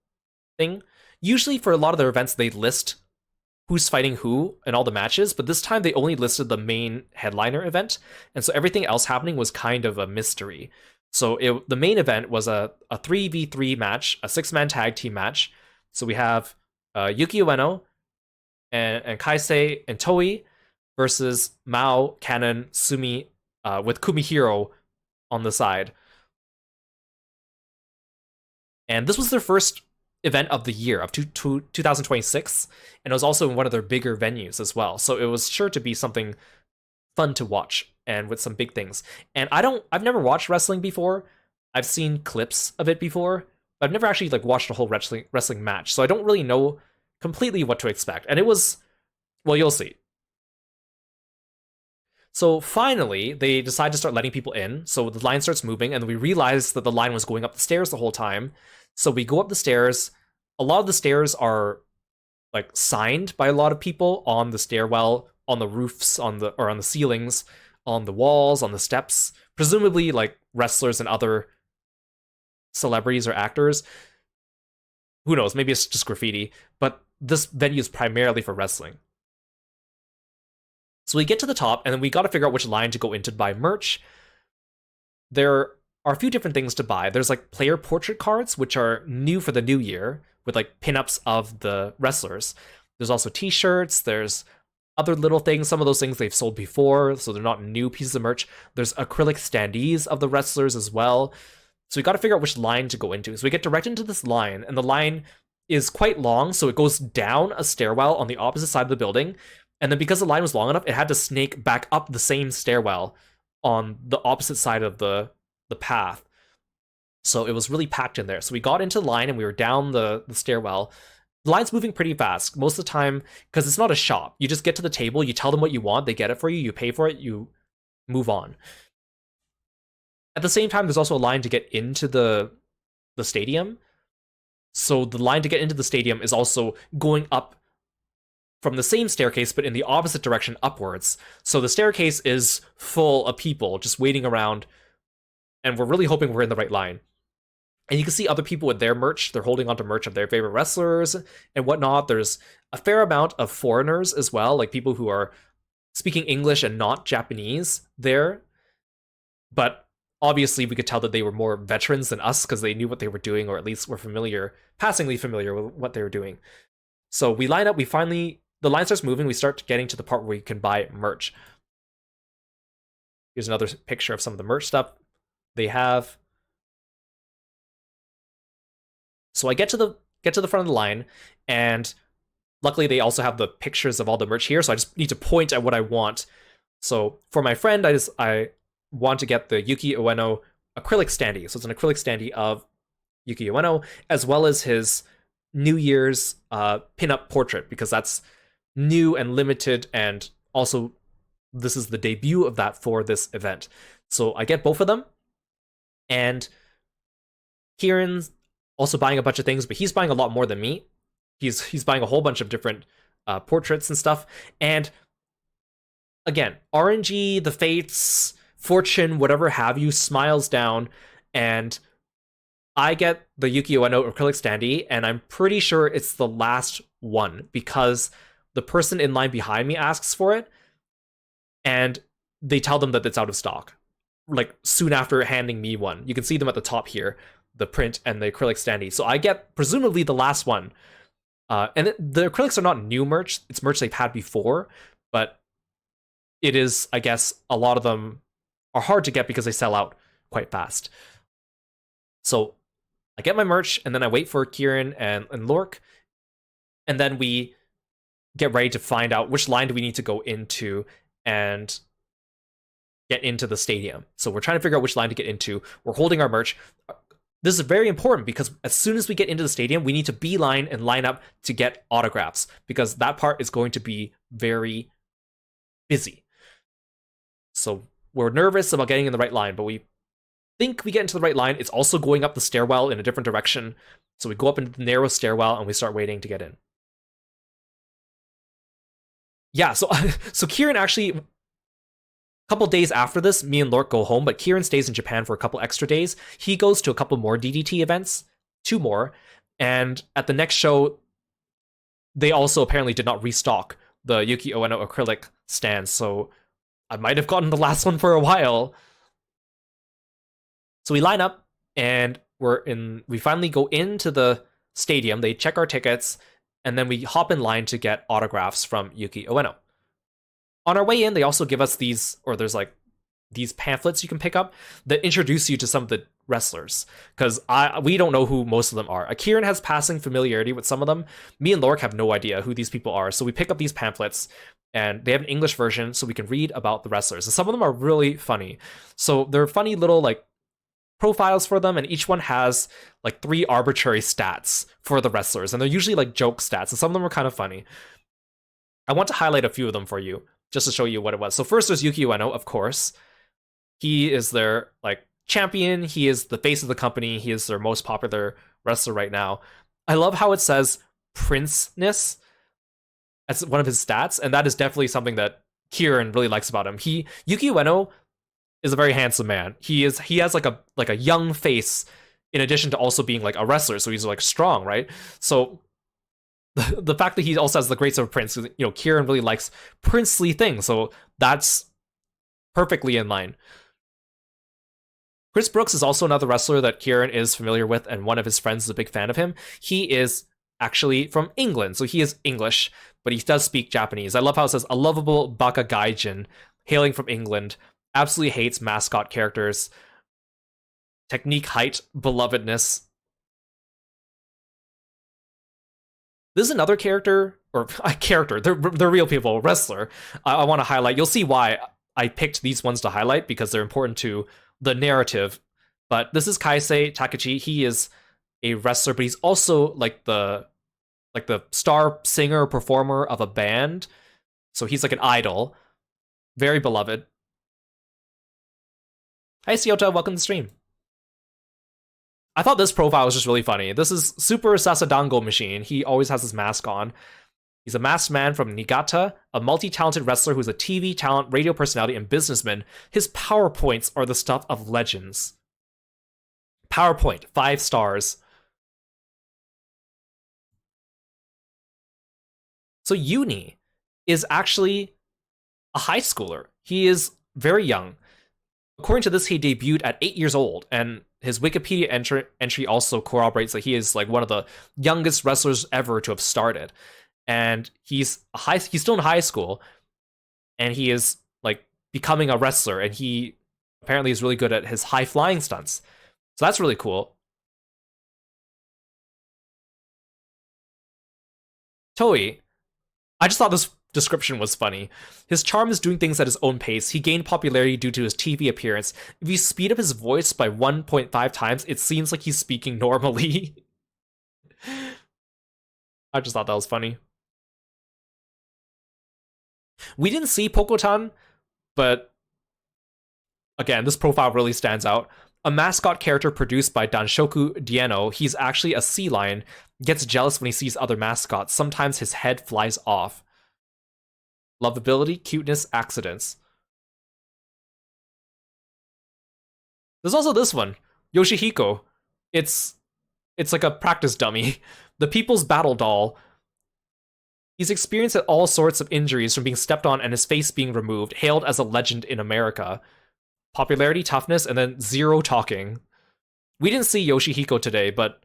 thing. Usually for a lot of their events, they list who's fighting who in all the matches, but this time they only listed the main headliner event, and so everything else happening was kind of a mystery. So the main event was a 3v3 match, a 6-man tag team match. So we have Yuki Ueno and Kaisei and Toi versus Mao, Cannon, Sumi, with Kumihiro on the side. And this was their first event of the year of 2026, and it was also in one of their bigger venues as well, so it was sure to be something fun to watch and with some big things. And I've never watched wrestling before. I've seen clips of it before, but I've never actually like watched a whole wrestling match, so I don't really know completely what to expect. And it was, well, you'll see. So finally, they decide to start letting people in. So the line starts moving, and we realize that the line was going up the stairs the whole time. So we go up the stairs. A lot of the stairs are like signed by a lot of people on the stairwell, on the roofs, on the ceilings, on the walls, on the steps. Presumably like wrestlers and other celebrities or actors. Who knows? Maybe it's just graffiti. But this venue is primarily for wrestling. So we get to the top, and then we got to figure out which line to go into to buy merch. There are a few different things to buy. There's like player portrait cards, which are new for the new year, with like pinups of the wrestlers. There's also t-shirts, there's other little things. Some of those things they've sold before, so they're not new pieces of merch. There's acrylic standees of the wrestlers as well. So we got to figure out which line to go into. So we get directed into this line, and the line is quite long, so it goes down a stairwell on the opposite side of the building. And then because the line was long enough, it had to snake back up the same stairwell on the opposite side of the path. So it was really packed in there. So we got into the line and we were down the stairwell. The line's moving pretty fast most of the time because it's not a shop. You just get to the table, you tell them what you want, they get it for you, you pay for it, you move on. At the same time, there's also a line to get into the stadium. So the line to get into the stadium is also going up from the same staircase, but in the opposite direction upwards. So the staircase is full of people just waiting around, and we're really hoping we're in the right line. And you can see other people with their merch. They're holding onto merch of their favorite wrestlers and whatnot. There's a fair amount of foreigners as well, like people who are speaking English and not Japanese there. But obviously, we could tell that they were more veterans than us because they knew what they were doing, or at least were passingly familiar with what they were doing. So we line up, the line starts moving, we start getting to the part where you can buy merch. Here's another picture of some of the merch stuff they have. So I get to the front of the line, and luckily they also have the pictures of all the merch here, so I just need to point at what I want. So for my friend, I want to get the Yuki Ueno acrylic standee. So it's an acrylic standee of Yuki Ueno, as well as his New Year's pinup portrait, because that's new and limited, and also this is the debut of that for this event. So I get both of them, and Kieran's also buying a bunch of things, but he's buying a lot more than me. He's buying a whole bunch of different portraits and stuff. And again, RNG, the Fates, Fortune, whatever have you, smiles down, and I get the Yuki Ueno acrylic standee, and I'm pretty sure it's the last one because the person in line behind me asks for it, and they tell them that it's out of stock, like soon after handing me one. You can see them at the top here, the print and the acrylic standee. So I get presumably the last one. And the acrylics are not new merch, it's merch they've had before, but it is, I guess, a lot of them are hard to get because they sell out quite fast. So I get my merch, and then I wait for Kieran and Lork, and then we get ready to find out which line do we need to go into and get into the stadium. So we're trying to figure out which line to get into. We're holding our merch. This is very important because as soon as we get into the stadium, we need to beeline and line up to get autographs, because that part is going to be very busy. So we're nervous about getting in the right line, but we think we get into the right line. It's also going up the stairwell in a different direction. So we go up into the narrow stairwell and we start waiting to get in. Yeah, so Kieran actually, a couple days after this, me and Lork go home, but Kieran stays in Japan for a couple extra days. He goes to a couple more DDT events, 2 more, and at the next show, they also apparently did not restock the Yuki Ueno acrylic stands, so I might have gotten the last one for a while. So we line up, and we finally go into the stadium, they check our tickets, and then we hop in line to get autographs from Yuki Ueno. On our way in, they also give us these pamphlets you can pick up that introduce you to some of the wrestlers, because we don't know who most of them are. Kieran has passing familiarity with some of them. Me and Lork have no idea who these people are, so we pick up these pamphlets, and they have an English version, so we can read about the wrestlers. And some of them are really funny. So they're funny little profiles for them, and each one has 3 arbitrary stats for the wrestlers, and they're usually joke stats, and some of them are kind of funny. I want to highlight a few of them for you, just to show you what it was. So first there's Yuki Ueno, of course. He is their champion, he is the face of the company, he is their most popular wrestler right now. I love how it says princeness as one of his stats, and that is definitely something that Kieran really likes about him. Yuki Ueno is a very handsome man. He has a young face, in addition to also being a wrestler, so he's strong, right? So the fact that he also has the grace of a prince, Kieran really likes princely things, so that's perfectly in line. Chris Brooks is also another wrestler that Kieran is familiar with, and one of his friends is a big fan of him. He is actually from England, so he is English, but he does speak Japanese. I love how it says a lovable baka gaijin, hailing from England, absolutely hates mascot characters, technique, height, belovedness. This is another character, or a character, they're real people, wrestler. I want to highlight. You'll see why I picked these ones to highlight, because they're important to the narrative. But this is Kaisei Takechi. He is a wrestler, but he's also like the star singer performer of a band. So he's like an idol, very beloved. Hi Siota, welcome to the stream. I thought this profile was just really funny. This is Super Sasadango Machine. He always has his mask on. He's a masked man from Niigata, a multi-talented wrestler who's a TV talent, radio personality, and businessman. His PowerPoints are the stuff of legends. PowerPoint, 5 stars. So Uni is actually a high schooler. He is very young. According to this, he debuted at 8 years old, and his Wikipedia entry also corroborates that he is like one of the youngest wrestlers ever to have started. And he's still in high school, and he is like becoming a wrestler, and he apparently is really good at his high flying stunts. So that's really cool. Toei, I just thought this description was funny. His charm is doing things at his own pace. He gained popularity due to his TV appearance. If you speed up his voice by 1.5 times, it seems like he's speaking normally. I just thought that was funny. We didn't see Pokotan, but again, this profile really stands out. A mascot character produced by Danshoku Dieno. He's actually a sea lion, gets jealous when he sees other mascots. Sometimes his head flies off. Lovability, cuteness, accidents. There's also this one, Yoshihiko. It's like a practice dummy. The People's Battle Doll. He's experienced all sorts of injuries from being stepped on and his face being removed, hailed as a legend in America. Popularity, toughness, and then 0 talking. We didn't see Yoshihiko today, but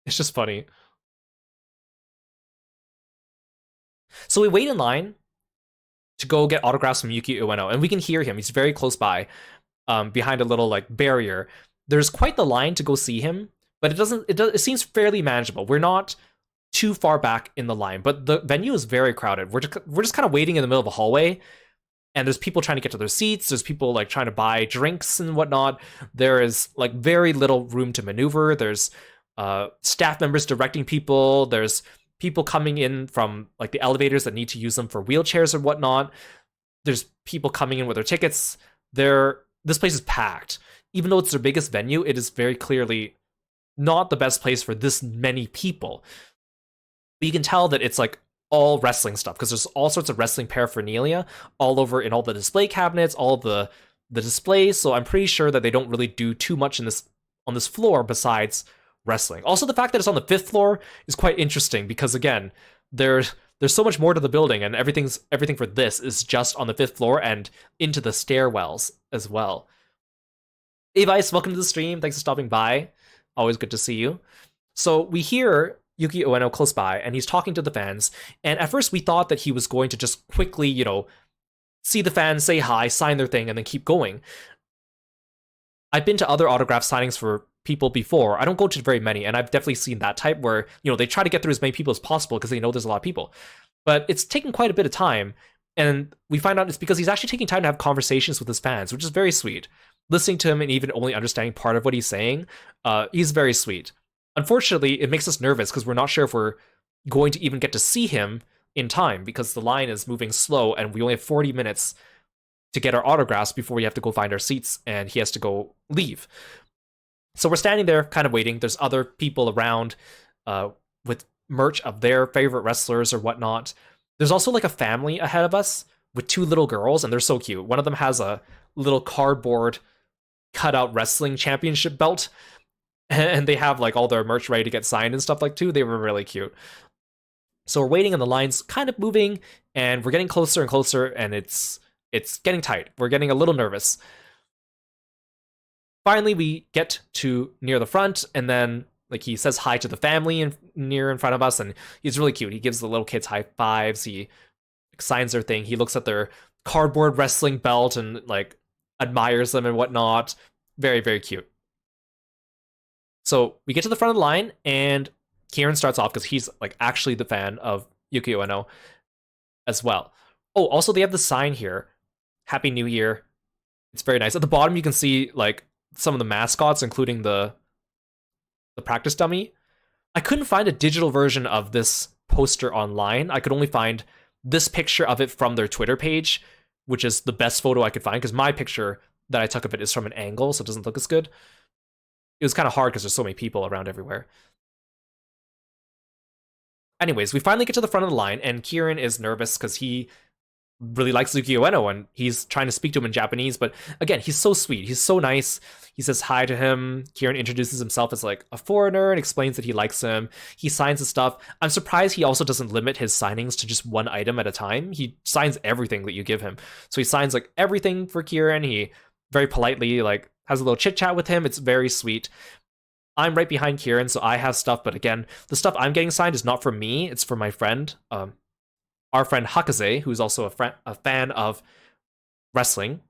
it's just funny. So we wait in line to go get autographs from Yuki Ueno, and we can hear him. He's very close by, behind a little like barrier. There's quite the line to go see him, but it seems fairly manageable. We're not too far back in the line, but the venue is very crowded. We're just kind of waiting in the middle of a hallway, and there's people trying to get to their seats. There's people like trying to buy drinks and whatnot. There is like very little room to maneuver. There's staff members directing people. There's people coming in from like the elevators that need to use them for wheelchairs or whatnot. There's people coming in with their tickets. This place is packed. Even though it's their biggest venue, it is very clearly not the best place for this many people. But you can tell that it's like all wrestling stuff, because there's all sorts of wrestling paraphernalia all over in all the display cabinets, all the displays. So I'm pretty sure that they don't really do too much on this floor besides wrestling. Also, the fact that it's on the 5th floor is quite interesting, because again, there's so much more to the building, and everything for this is just on the 5th floor and into the stairwells as well. Hey Vice, welcome to the stream. Thanks for stopping by. Always good to see you. So we hear Yuki Ueno close by, and he's talking to the fans. And at first we thought that he was going to just quickly, see the fans, say hi, sign their thing, and then keep going. I've been to other autograph signings for people before. I don't go to very many, and I've definitely seen that type where, they try to get through as many people as possible because they know there's a lot of people. But it's taken quite a bit of time, and we find out it's because he's actually taking time to have conversations with his fans, which is very sweet. Listening to him and even only understanding part of what he's saying, he's very sweet. Unfortunately, it makes us nervous because we're not sure if we're going to even get to see him in time, because the line is moving slow and we only have 40 minutes to get our autographs before we have to go find our seats, and he has to go leave. So we're standing there kind of waiting. There's other people around with merch of their favorite wrestlers or whatnot. There's also like a family ahead of us with 2 little girls, and they're so cute. One of them has a little cardboard cutout wrestling championship belt, and they have like all their merch ready to get signed and stuff like too. They were really cute. So we're waiting, and the line's kind of moving, and we're getting closer and closer, and it's getting tight. We're getting a little nervous. finally we get to near the front, and then like he says hi to the family near in front of us, and he's really cute. He gives the little kids high fives. He signs their thing. He looks at their cardboard wrestling belt and like admires them and whatnot. Very, very cute. So we get to the front of the line, and Kieran starts off because he's like actually the fan of Yukio Ueno as well. Oh, also they have the sign here. Happy New Year. It's very nice. At the bottom you can see like some of the mascots, including the practice dummy. I couldn't find a digital version of this poster online. I could only find this picture of it from their Twitter page, which is the best photo I could find, because my picture that I took of it is from an angle, so it doesn't look as good. It was kind of hard because there's so many people around everywhere. Anyways, we finally get to the front of the line, and Kieran is nervous because he really likes Yukio Ueno, and he's trying to speak to him in Japanese, but again, he's so sweet. He's so nice. He says hi to him. Kieran introduces himself as like a foreigner and explains that he likes him. He signs his stuff. I'm surprised he also doesn't limit his signings to just one item at a time. He signs everything that you give him. So he signs like everything for Kieran. He very politely like has a little chit chat with him. It's very sweet. I'm right behind Kieran, so I have stuff, but again, the stuff I'm getting signed is not for me. It's for my friend, our friend Hakaze, who's also a fan of wrestling.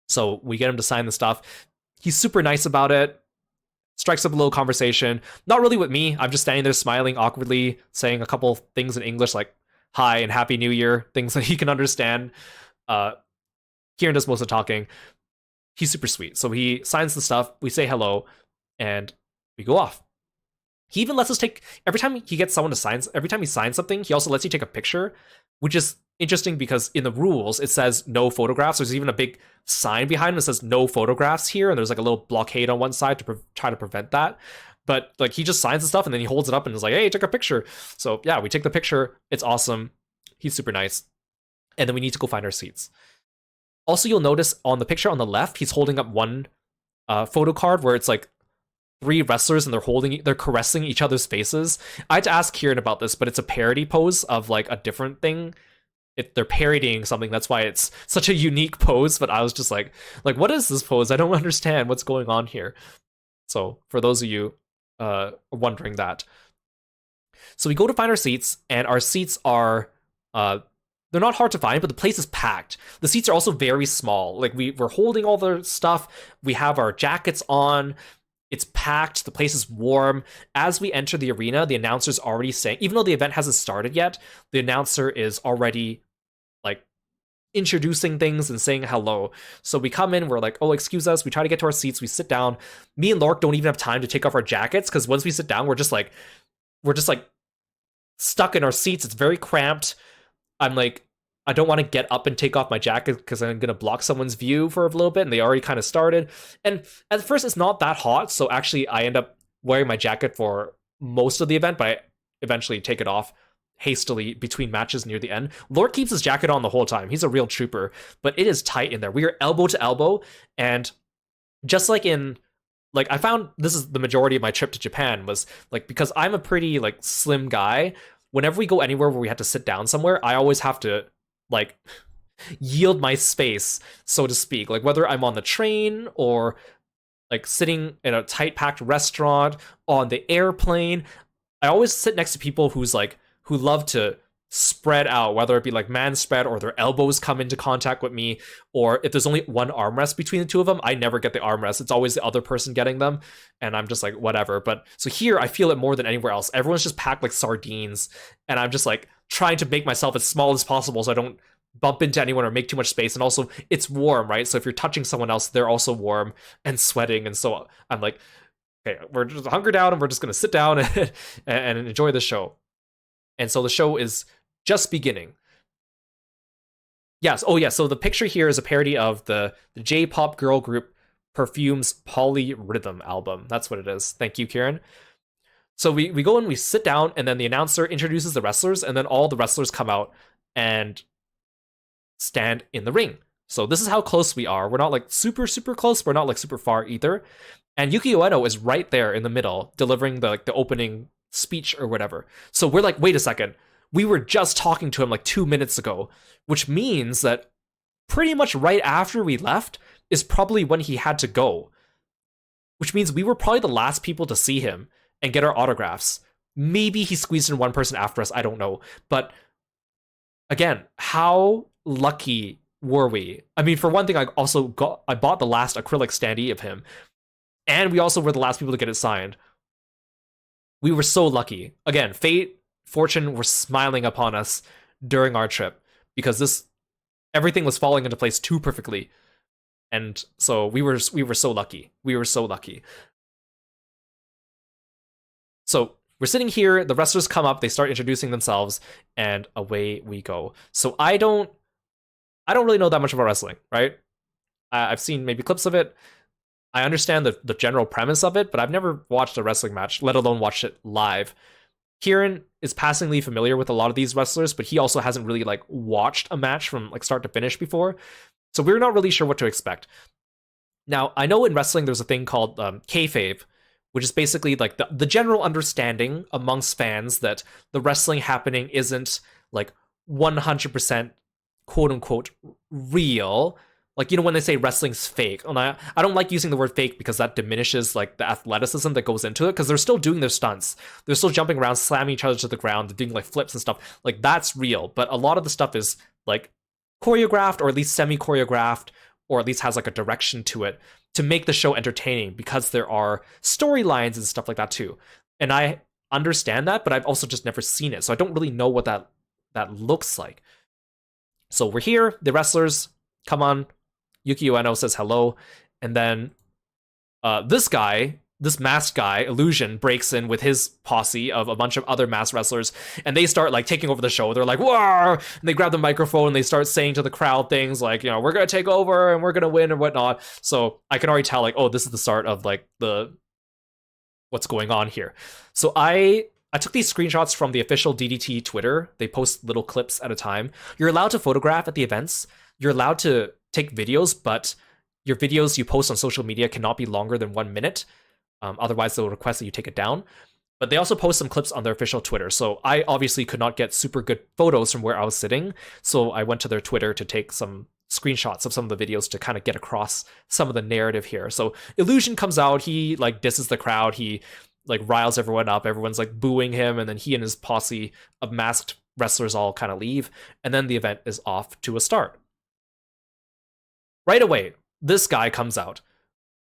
So we get him to sign the stuff. He's super nice about it, strikes up a little conversation. Not really with me. I'm just standing there smiling awkwardly, saying a couple things in English like hi and Happy New Year, things that he can understand. Kieran does most of the talking. He's super sweet. So he signs the stuff, we say hello, and we go off. He even lets us take, every time he gets someone to sign, every time he signs something, he also lets you take a picture, which is interesting because in the rules, it says no photographs. There's even a big sign behind him that says no photographs here, and there's like a little blockade on one side to try to prevent that. But like he just signs the stuff and then he holds it up and is like, hey, take a picture. So yeah, we take the picture. It's awesome. He's super nice. And then we need to go find our seats. Also, you'll notice on the picture on the left, he's holding up one photo card where it's like 3 wrestlers and they're caressing each other's faces. I had to ask Kieran about this, but it's a parody pose of like a different thing. They're parodying something, that's why it's such a unique pose. But I was just like what is this pose? I don't understand what's going on here. So for those of you wondering that, so we go to find our seats, and our seats are they're not hard to find, but the place is packed. The seats are also very small. Like we're holding all the stuff. We have our jackets on. It's packed. The place is warm. As we enter the arena, the announcer's already saying, even though the event hasn't started yet, the announcer is already like introducing things and saying hello. So we come in, we're like, oh, excuse us. We try to get to our seats. We sit down. Me and Lork don't even have time to take off our jackets because once we sit down, we're just like stuck in our seats. It's very cramped. I'm like, I don't want to get up and take off my jacket because I'm going to block someone's view for a little bit, and they already kind of started. And at first, it's not that hot, so actually, I end up wearing my jacket for most of the event, but I eventually take it off hastily between matches near the end. Lord keeps his jacket on the whole time. He's a real trooper, but it is tight in there. We are elbow to elbow, and just like in... Like, I found this is the majority of my trip to Japan was, like, because I'm a pretty, like, slim guy, whenever we go anywhere where we have to sit down somewhere, I always have to like yield my space, so to speak, like whether I'm on the train or like sitting in a tight packed restaurant, on the airplane. I always sit next to people who love to spread out, whether it be like man spread or their elbows come into contact with me, or if there's only one armrest between the two of them, I never get the armrest. It's always the other person getting them, and I'm just like, whatever. But so here I feel it more than anywhere else. Everyone's just packed like sardines, and I'm just like trying to make myself as small as possible so I don't bump into anyone or make too much space. And also it's warm, right? So if you're touching someone else, they're also warm and sweating, and so I'm like, okay, we're just hunker down and we're just gonna sit down and enjoy the show. And so the show is just beginning. Yes. Oh, yeah. So the picture here is a parody of the J-pop girl group Perfume's Polyrhythm album. That's what it is. Thank you, Kieran. So we go and we sit down, and then the announcer introduces the wrestlers, and then all the wrestlers come out and stand in the ring. So this is how close we are. We're not like super, super close. We're not like super far either. And Yukio Ueno is right there in the middle, delivering the opening speech or whatever. So we're like, wait a second. We were just talking to him like 2 minutes ago, which means that pretty much right after we left is probably when he had to go. which means we were probably the last people to see him and get our autographs. Maybe he squeezed in one person after us, I don't know. But again, how lucky were we? I mean, for one thing, I bought the last acrylic standee of him, and we also were the last people to get it signed. We were so lucky. Again, fate, fortune were smiling upon us during our trip because everything was falling into place too perfectly. And so we were so lucky. We were so lucky. So we're sitting here, the wrestlers come up, they start introducing themselves, and away we go. So I don't really know that much about wrestling, right? I've seen maybe clips of it. I understand the general premise of it, but I've never watched a wrestling match, let alone watched it live. Kieran is passingly familiar with a lot of these wrestlers, but he also hasn't really like watched a match from like start to finish before. So we're not really sure what to expect. Now, I know in wrestling there's a thing called kayfabe, which is basically like the general understanding amongst fans that the wrestling happening isn't like 100% quote unquote real. Like, you know, when they say wrestling's fake, and I don't like using the word fake because that diminishes like the athleticism that goes into it, because they're still doing their stunts. They're still jumping around, slamming each other to the ground, they're doing like flips and stuff. Like, that's real. But a lot of the stuff is like choreographed, or at least semi-choreographed, or at least has like a direction to it to make the show entertaining, because there are storylines and stuff like that too. And I understand that, but I've also just never seen it. So I don't really know what that looks like. So we're here, the wrestlers come on, Yuki Ueno says hello, and then this masked guy, Illusion, breaks in with his posse of a bunch of other masked wrestlers, and they start like taking over the show. They're like, "Whoa!" And they grab the microphone and they start saying to the crowd things like, you know, we're gonna take over and we're gonna win and whatnot. So I can already tell, like, oh, this is the start of like what's going on here. So I took these screenshots from the official DDT Twitter. They post little clips at a time. You're allowed to photograph at the events. You're allowed to take videos, but your videos you post on social media cannot be longer than 1 minute. Otherwise, they'll request that you take it down. But they also post some clips on their official Twitter. So I obviously could not get super good photos from where I was sitting. So I went to their Twitter to take some screenshots of some of the videos to kind of get across some of the narrative here. So Illusion comes out, he like disses the crowd, he like riles everyone up, everyone's like booing him, and then he and his posse of masked wrestlers all kind of leave, and then the event is off to a start. Right away, this guy comes out.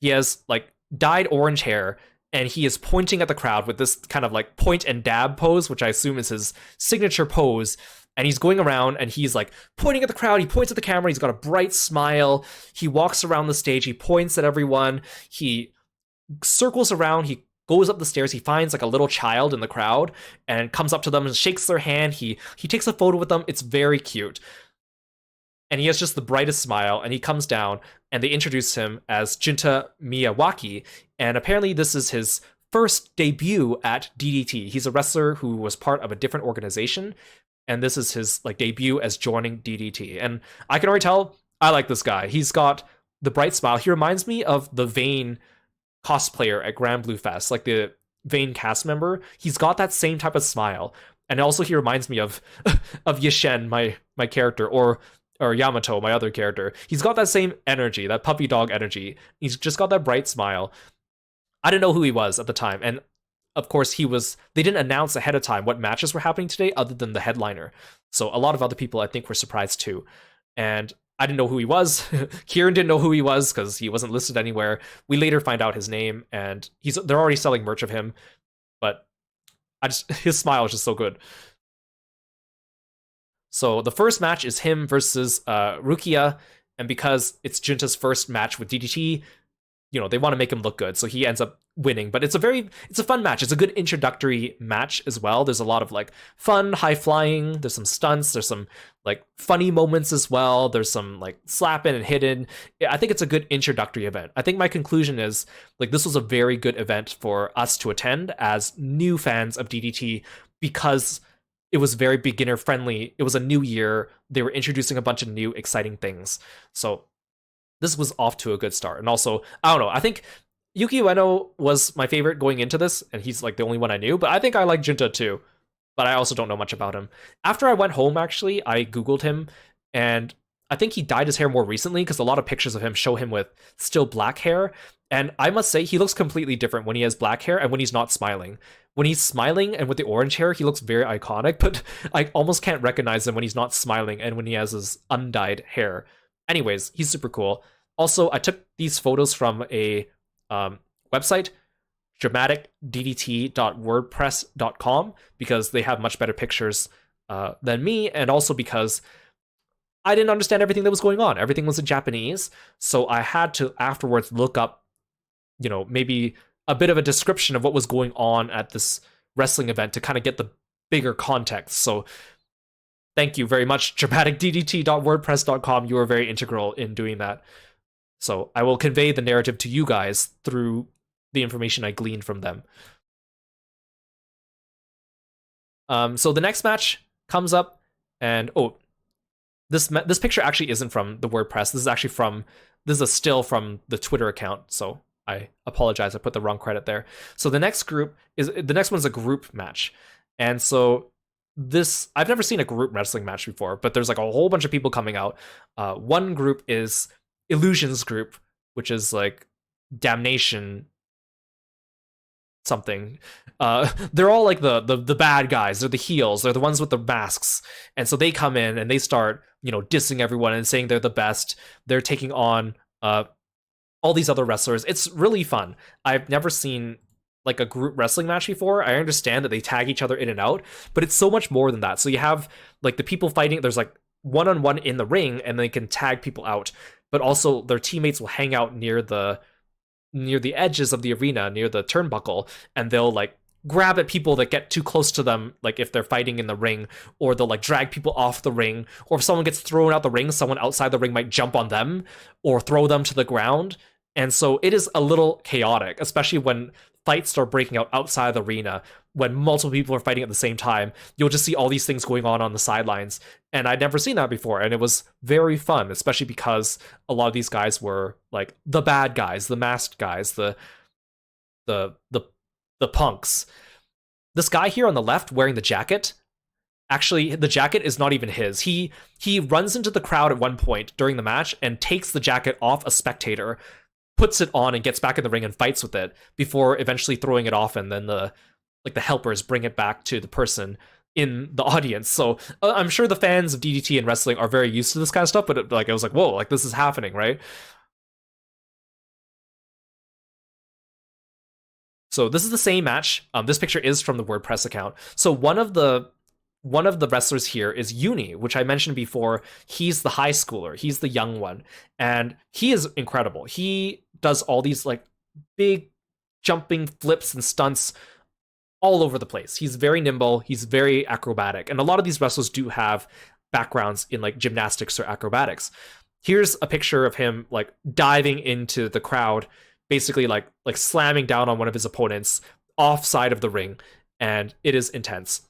He has like dyed orange hair, and he is pointing at the crowd with this kind of like point and dab pose, which I assume is his signature pose. And he's going around and he's like pointing at the crowd. He points at the camera. He's got a bright smile. He walks around the stage. He points at everyone. He circles around. He goes up the stairs. He finds like a little child in the crowd and comes up to them and shakes their hand. He takes a photo with them. It's very cute. And he has just the brightest smile, and he comes down, and they introduce him as Junta Miyawaki, and apparently this is his first debut at DDT. He's a wrestler who was part of a different organization, and this is his like debut as joining DDT. And I can already tell I like this guy. He's got the bright smile. He reminds me of the Vayne cosplayer at Grand Blue Fest, like the Vayne cast member. He's got that same type of smile, and also he reminds me of Yishen, my character, or Yamato, my other character. He's got that same energy, that puppy dog energy. He's just got that bright smile. I didn't know who he was at the time. And of course, they didn't announce ahead of time what matches were happening today other than the headliner. So a lot of other people, I think, were surprised too. And I didn't know who he was. Kieran didn't know who he was because he wasn't listed anywhere. We later find out his name, and they're already selling merch of him. But his smile is just so good. So the first match is him versus Rukia, and because it's Junta's first match with DDT, you know, they want to make him look good, so he ends up winning. But it's a fun match. It's a good introductory match as well. There's a lot of like fun, high flying. There's some stunts. There's some like funny moments as well. There's some like slapping and hitting. I think it's a good introductory event. I think my conclusion is like this was a very good event for us to attend as new fans of DDT, because it was very beginner friendly. It was a new year. They were introducing a bunch of new exciting things. So this was off to a good start. And also, I don't know, I think Yuki Ueno was my favorite going into this, and he's like the only one I knew, but I think I like Junta too. But I also don't know much about him. After I went home, actually, I Googled him, and I think he dyed his hair more recently because a lot of pictures of him show him with still black hair. And I must say, he looks completely different when he has black hair and when he's not smiling. When he's smiling and with the orange hair, he looks very iconic, but I almost can't recognize him when he's not smiling and when he has his undyed hair. Anyways, he's super cool. Also, I took these photos from a website, dramaticddt.wordpress.com, because they have much better pictures than me, and also because I didn't understand everything that was going on. Everything was in Japanese, so I had to afterwards look up, maybe a bit of a description of what was going on at this wrestling event to kind of get the bigger context. So thank you very much, dramaticddt.wordpress.com. You were very integral in doing that. So I will convey the narrative to you guys through the information I gleaned from them. So the next match comes up, and this picture actually isn't from the WordPress. This is a still from the Twitter account. So I apologize. I put the wrong credit there. So the next one's a group match, and so I've never seen a group wrestling match before, but there's like a whole bunch of people coming out. One group is Illusion's group, which is like Damnation something. They're all like the bad guys. They're the heels. They're the ones with the masks. And so they come in and they start, dissing everyone and saying they're the best. They're taking on all these other wrestlers. It's really fun. I've never seen like a group wrestling match before. I understand that they tag each other in and out, but it's so much more than that. So you have like the people fighting. There's like one-on-one in the ring, and they can tag people out. But also their teammates will hang out near the edges of the arena, near the turnbuckle, and they'll like grab at people that get too close to them, like if they're fighting in the ring, or they'll like drag people off the ring, or if someone gets thrown out the ring, someone outside the ring might jump on them or throw them to the ground. And so it is a little chaotic, especially when fights start breaking out outside the arena, when multiple people are fighting at the same time. You'll just see all these things going on the sidelines, and I'd never seen that before, and it was very fun, especially because a lot of these guys were like the bad guys, the masked guys, the punks. This guy here on the left wearing the jacket, actually the jacket is not even his. He runs into the crowd at one point during the match and takes the jacket off a spectator, puts it on, and gets back in the ring and fights with it before eventually throwing it off, and then the helpers bring it back to the person in the audience. So I'm sure the fans of DDT and wrestling are very used to this kind of stuff, but it was like, whoa, like this is happening, right? So this is the same match. This picture is from the WordPress account. So one of the wrestlers here is Uni, which I mentioned before. He's the high schooler. He's the young one, and he is incredible. He does all these like big jumping flips and stunts all over the place. He's very nimble. He's very acrobatic, and a lot of these wrestlers do have backgrounds in like gymnastics or acrobatics. Here's a picture of him like diving into the crowd, basically like slamming down on one of his opponents offside of the ring, and it is intense.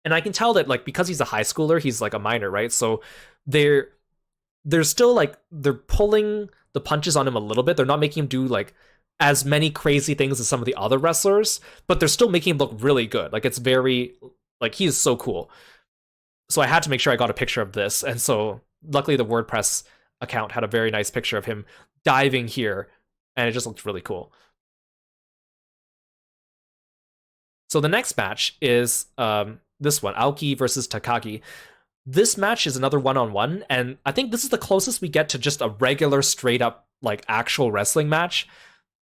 And I can tell that like because he's a high schooler, he's like a minor, right? So they're still like they're pulling the punches on him a little bit. They're not making him do like as many crazy things as some of the other wrestlers, but they're still making him look really good. Like it's very like he is so cool. So I had to make sure I got a picture of this, and so luckily the WordPress account had a very nice picture of him diving here, and it just looked really cool. So the next match is this one, Aoki versus Takagi. This match is another one-on-one, and I think this is the closest we get to just a regular, straight-up, like, actual wrestling match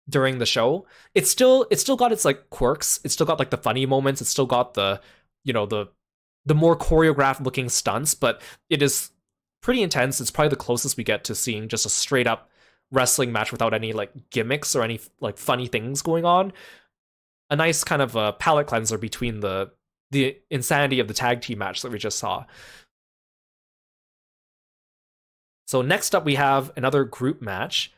during the show. It's still got its, like, quirks. It's still got, like, the funny moments. It's still got the more choreographed-looking stunts, but it is pretty intense. It's probably the closest we get to seeing just a straight-up wrestling match without any, like, gimmicks or any, like, funny things going on. A nice kind of a palate cleanser between the insanity of the tag team match that we just saw. So next up we have another group match.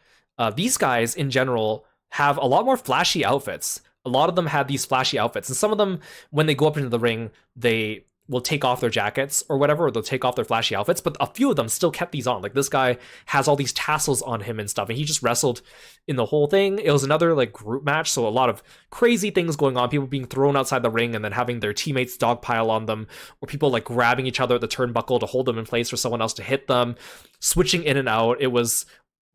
These guys in general have a lot more flashy outfits. A lot of them have these flashy outfits, and some of them, when they go up into the ring, they will take off their jackets or whatever, or they'll take off their flashy outfits, but a few of them still kept these on. Like this guy has all these tassels on him and stuff, and he just wrestled in the whole thing. It was another like group match, so a lot of crazy things going on, people being thrown outside the ring and then having their teammates dogpile on them, or people like grabbing each other at the turnbuckle to hold them in place for someone else to hit them, switching in and out. It was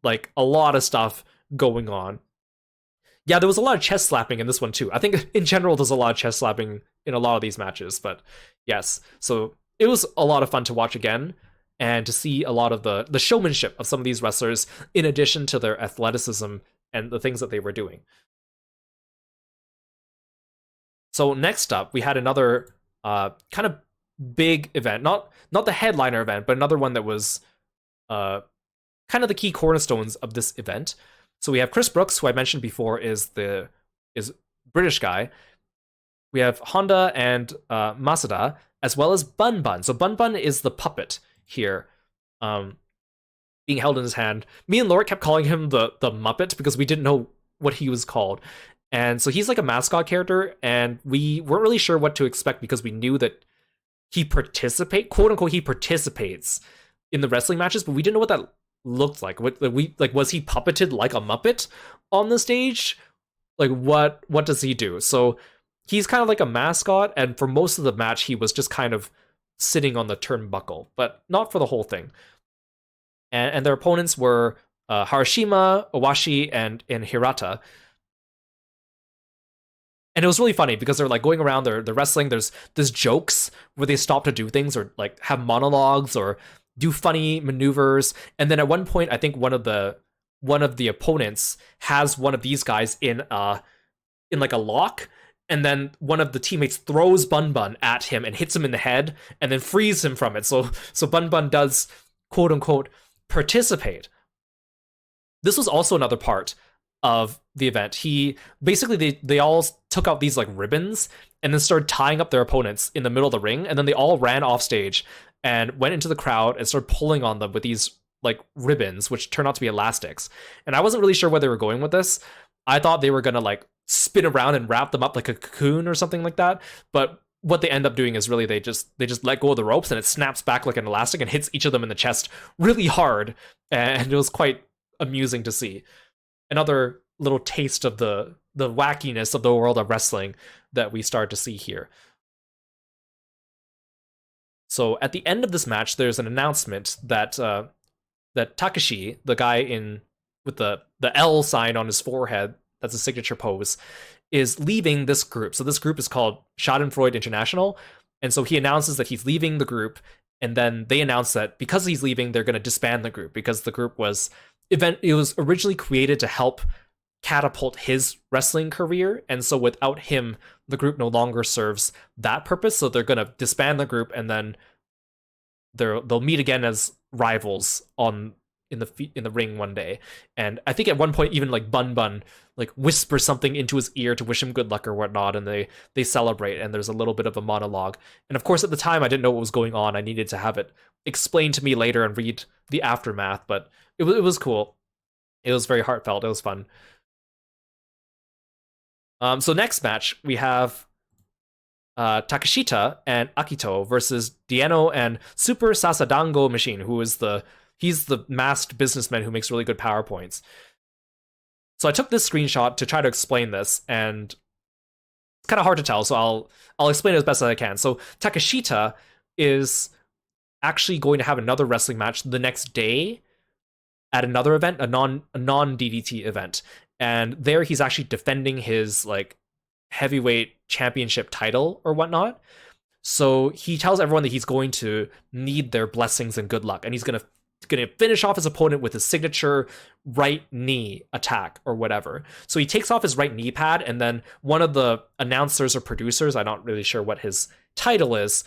like a lot of stuff going on. Yeah, there was a lot of chest slapping in this one too. I think in general there's a lot of chest slapping in a lot of these matches, but yes. So it was a lot of fun to watch again and to see a lot of the showmanship of some of these wrestlers in addition to their athleticism and the things that they were doing. So next up, we had another kind of big event, not the headliner event, but another one that was kind of the key cornerstones of this event. So we have Chris Brooks, who I mentioned before is British guy. We have Honda and Masada, as well as Bun Bun. So Bun Bun is the puppet here, being held in his hand. Me and Laura kept calling him the Muppet because we didn't know what he was called. And so he's like a mascot character, and we weren't really sure what to expect because we knew that he quote unquote, he participates in the wrestling matches, but we didn't know what that looked like. Was he puppeted like a Muppet on the stage? Like what does he do? So he's kind of like a mascot, and for most of the match he was just kind of sitting on the turnbuckle, but not for the whole thing. And their opponents were Harashima, Owashi, and Hirata. And it was really funny because they're like going around, they're wrestling. There's jokes where they stop to do things or like have monologues or do funny maneuvers. And then at one point, I think one of the opponents has one of these guys in like a lock, and then one of the teammates throws Bun Bun at him and hits him in the head and then frees him from it. So Bun Bun does quote unquote participate. This was also another part of the event. He basically they all took out these like ribbons and then started tying up their opponents in the middle of the ring, and then they all ran off stage and went into the crowd and started pulling on them with these like ribbons, which turned out to be elastics. And I wasn't really sure where they were going with this. I thought they were gonna like spin around and wrap them up like a cocoon or something like that, but what they end up doing is really they just let go of the ropes and it snaps back like an elastic and hits each of them in the chest really hard, and it was quite amusing to see. Another little taste of the wackiness of the world of wrestling that we start to see here. So at the end of this match, there's an announcement that that Takashi, the guy with the L sign on his forehead, that's a signature pose, is leaving this group. So this group is called Schadenfreude International, and so he announces that he's leaving the group, and then they announce that because he's leaving, they're going to disband the group because the group was originally created to help catapult his wrestling career, and so without him the group no longer serves that purpose, so they're going to disband the group, and then they'll meet again as rivals in the ring one day. And I think at one point even like Bun Bun like whispers something into his ear to wish him good luck or whatnot, and they celebrate, and there's a little bit of a monologue. And of course at the time I didn't know what was going on. I needed to have it explained to me later and read the aftermath, but it was cool. It was very heartfelt. It was fun. So next match, we have Takashita and Akito versus Dieno and Super Sasadango Machine, he's the masked businessman who makes really good PowerPoints. So I took this screenshot to try to explain this, and it's kind of hard to tell, so I'll explain it as best as I can. So Takashita is actually going to have another wrestling match the next day at another event, a non DDT event. And there he's actually defending his like heavyweight championship title or whatnot. So he tells everyone that he's going to need their blessings and good luck, and he's gonna finish off his opponent with his signature right knee attack or whatever. So he takes off his right knee pad, and then one of the announcers or producers, I'm not really sure what his title is,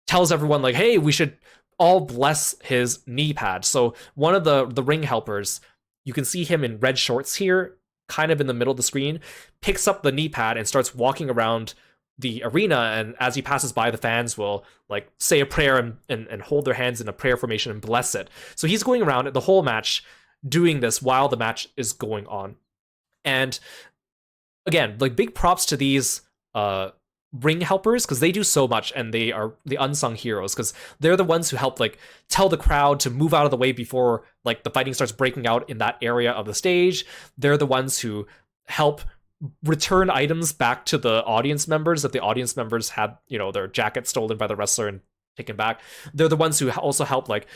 tells everyone like, hey, we should all bless his knee pad. So one of the ring helpers, you can see him in red shorts here, kind of in the middle of the screen, picks up the knee pad and starts walking around the arena, and as he passes by, the fans will like say a prayer and hold their hands in a prayer formation and bless it. So he's going around the whole match doing this while the match is going on. And again, like big props to these ring helpers, because they do so much, and they are the unsung heroes, because they're the ones who help like tell the crowd to move out of the way before like the fighting starts breaking out in that area of the stage. They're the ones who help return items back to the audience members if the audience members had, you know, their jacket stolen by the wrestler and taken back. They're the ones who also help like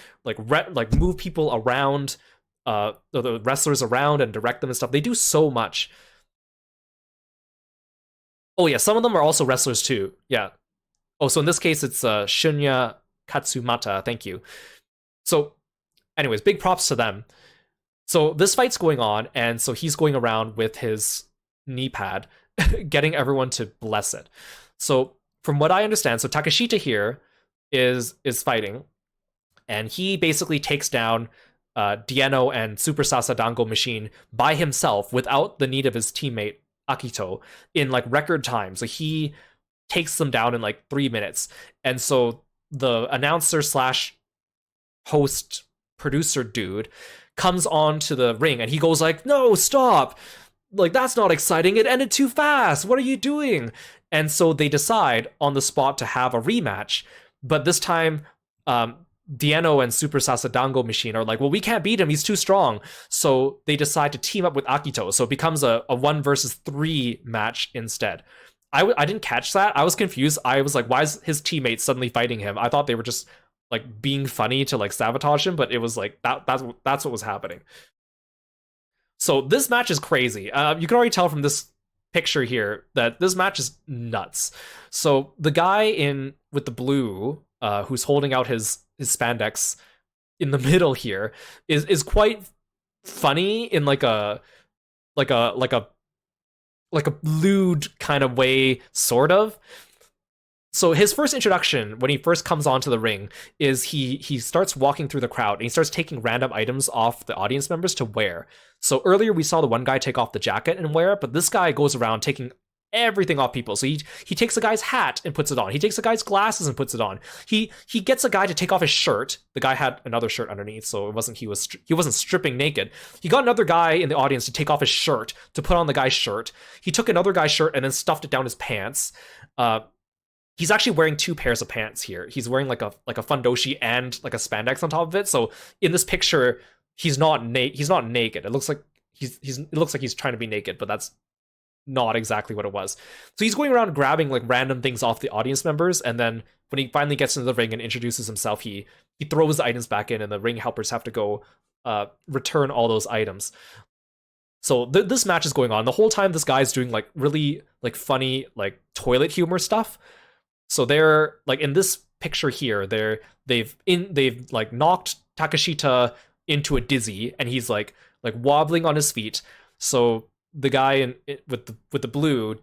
move people around, the wrestlers around, and direct them and stuff. They do so much. Oh yeah, some of them are also wrestlers too. Yeah. Oh, so in this case it's Shunya Katsumata. Thank you. So, anyways, big props to them. So this fight's going on, and so he's going around with his knee pad, getting everyone to bless it. So from what I understand, so Takeshita here is fighting, and he basically takes down Dieno and Super Sasa Dango Machine by himself without the need of his teammate Akito in like record time. So he takes them down in like 3 minutes. And so the announcer slash host producer dude comes on to the ring and he goes like, no, stop. Like, that's not exciting. It ended too fast. What are you doing? And so they decide on the spot to have a rematch. But this time, Dieno and Super Sasadango Machine are like, well, we can't beat him. He's too strong. So they decide to team up with Akito. So it becomes a 1 versus 3 match instead. I didn't catch that. I was confused. I was like, why is his teammate suddenly fighting him? I thought they were just like being funny to like sabotage him, but it was like that's what was happening. So this match is crazy. You can already tell from this picture here that this match is nuts. So the guy in with the blue, who's holding out his spandex in the middle here, is quite funny in like a lewd kind of way, sort of. So his first introduction, when he first comes onto the ring, is he starts walking through the crowd and he starts taking random items off the audience members to wear. So earlier we saw the one guy take off the jacket and wear it, but this guy goes around taking everything off people. So he takes a guy's hat and puts it on. He takes a guy's glasses and puts it on. He gets a guy to take off his shirt. The guy had another shirt underneath, so it wasn't he wasn't stripping naked. He got another guy in the audience to take off his shirt to put on the guy's shirt. He took another guy's shirt and then stuffed it down his pants. He's actually wearing 2 pairs of pants here. He's wearing like a fundoshi and like a spandex on top of it. So in this picture, he's not naked. It looks like he's trying to be naked, but that's not exactly what it was. So he's going around grabbing like random things off the audience members, and then when he finally gets into the ring and introduces himself, he throws the items back in, and the ring helpers have to go return all those items. So this match is going on the whole time. This guy's doing like really like funny like toilet humor stuff. So they're like in this picture here, they've like knocked Takeshita into a dizzy, and he's like wobbling on his feet. So the guy with the blue,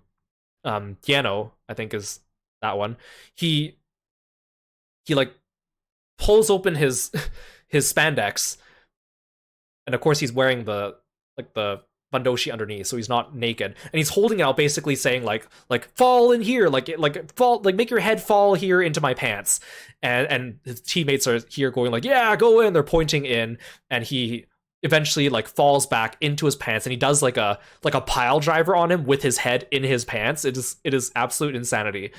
Yano, I think is that one. He like pulls open his spandex, and of course he's wearing the fundoshi underneath, so he's not naked, and he's holding out, basically saying like fall in here, fall, like make your head fall here into my pants, and his teammates are here going like, yeah, go in. They're pointing in, and he eventually like falls back into his pants, and he does like a pile driver on him with his head in his pants. It is absolute insanity.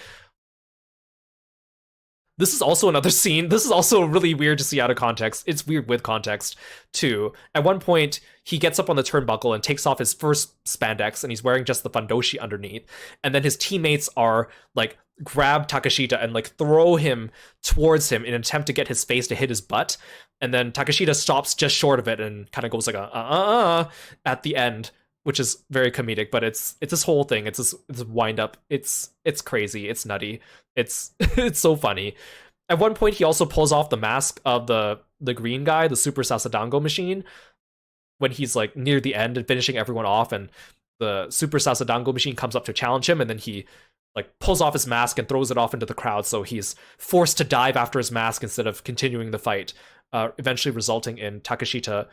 This is also another scene. This is also really weird to see out of context. It's weird with context, too. At one point, he gets up on the turnbuckle and takes off his first spandex, and he's wearing just the fundoshi underneath. And then his teammates are, like, grab Takeshita and, like, throw him towards him in an attempt to get his face to hit his butt. And then Takeshita stops just short of it and kind of goes like at the end, which is very comedic, but it's this whole thing. It's this wind up. It's crazy. It's nutty. It's it's so funny. At one point, he also pulls off the mask of the green guy, the Super Sasadango Machine, when he's like near the end and finishing everyone off, and the Super Sasadango Machine comes up to challenge him, and then he like pulls off his mask and throws it off into the crowd, so he's forced to dive after his mask instead of continuing the fight, eventually resulting in Takeshita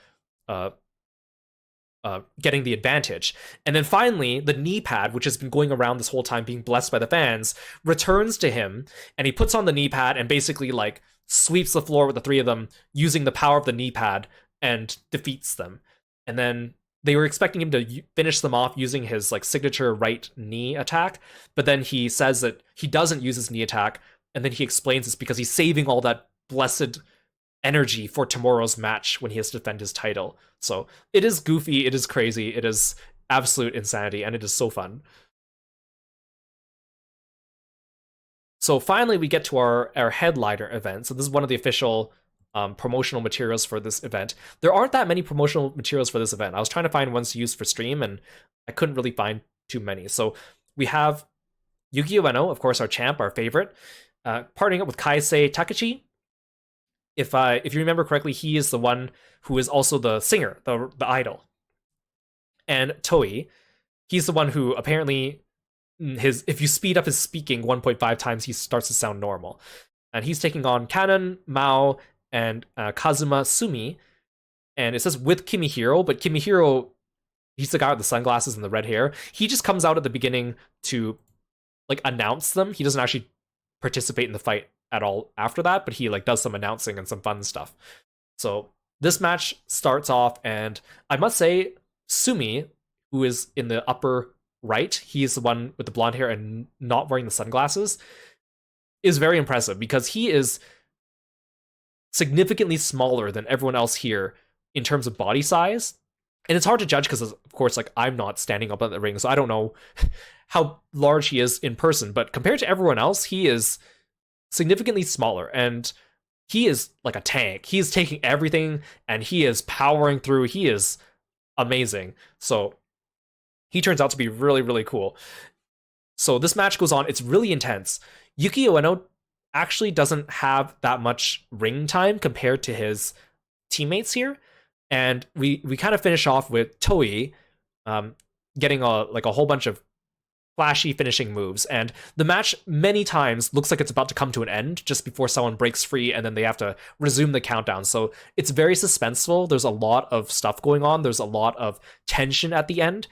getting the advantage. And then finally, the knee pad, which has been going around this whole time being blessed by the fans, returns to him, and he puts on the knee pad and basically like sweeps the floor with the 3 of them using the power of the knee pad and defeats them. And then they were expecting him to finish them off using his like signature right knee attack, but then he says that he doesn't use his knee attack, and then he explains it's because he's saving all that blessed energy for tomorrow's match when he has to defend his title. So it is goofy, it is crazy, it is absolute insanity, and it is so fun. So finally, we get to our headliner event. So this is one of the official promotional materials for this event. There aren't that many promotional materials for this event. I was trying to find ones to use for stream, and I couldn't really find too many. So we have Yuki Ueno, of course, our champ, our favorite, partnering up with Kaisei Takechi. If you remember correctly, he is the one who is also the singer, the idol. And Toi, he's the one who apparently if you speed up his speaking 1.5 times, he starts to sound normal. And he's taking on Kanon, Mao, and Kazuma Sumi. And it says with Kimihiro, but Kimihiro, he's the guy with the sunglasses and the red hair. He just comes out at the beginning to like announce them. He doesn't actually participate in the fight at all after that, but he like does some announcing and some fun stuff. So this match starts off, and I must say, Sumi, who is in the upper right, he's the one with the blonde hair and not wearing the sunglasses, is very impressive because he is significantly smaller than everyone else here in terms of body size. And it's hard to judge because, of course, like I'm not standing up at the ring, so I don't know how large he is in person. But compared to everyone else, he is significantly smaller, and he is like a tank. He is taking everything, and he is powering through. He is amazing. So he turns out to be really, really cool. So this match goes on. It's really intense. Yuki Ueno actually doesn't have that much ring time compared to his teammates here. And we kind of finish off with Toi getting a whole bunch of flashy finishing moves. And the match many times looks like it's about to come to an end just before someone breaks free, and then they have to resume the countdown. So it's very suspenseful. There's a lot of stuff going on. There's a lot of tension at the end.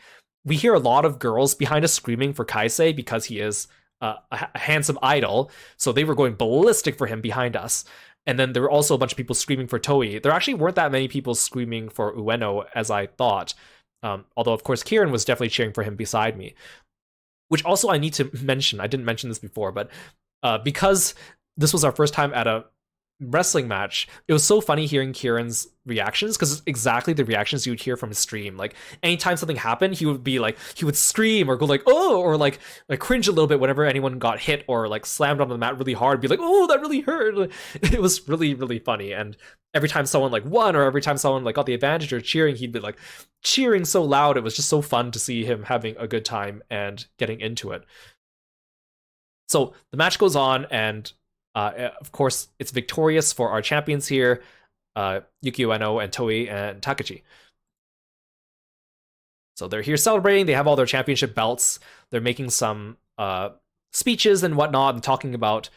We hear a lot of girls behind us screaming for Kaisei because he is a handsome idol. So they were going ballistic for him behind us. And then there were also a bunch of people screaming for Toi. There actually weren't that many people screaming for Ueno as I thought. Although, of course, Kieran was definitely cheering for him beside me. Which also I need to mention, I didn't mention this before, but because this was our first time at a wrestling match, it was so funny hearing Kieran's reactions, because it's exactly the reactions you would hear from his stream. Like anytime something happened, he would be like, he would scream or go like, oh, or like cringe a little bit whenever anyone got hit or like slammed onto the mat really hard, be like, oh, that really hurt. It was really, really funny. And every time someone like won, or every time someone like got the advantage or cheering, he'd be like cheering so loud. It was just so fun to see him having a good time and getting into it. So the match goes on, and of course, it's victorious for our champions here, Yuki Ueno and Toi and Takechi. So they're here celebrating. They have all their championship belts. They're making some speeches and whatnot, and talking about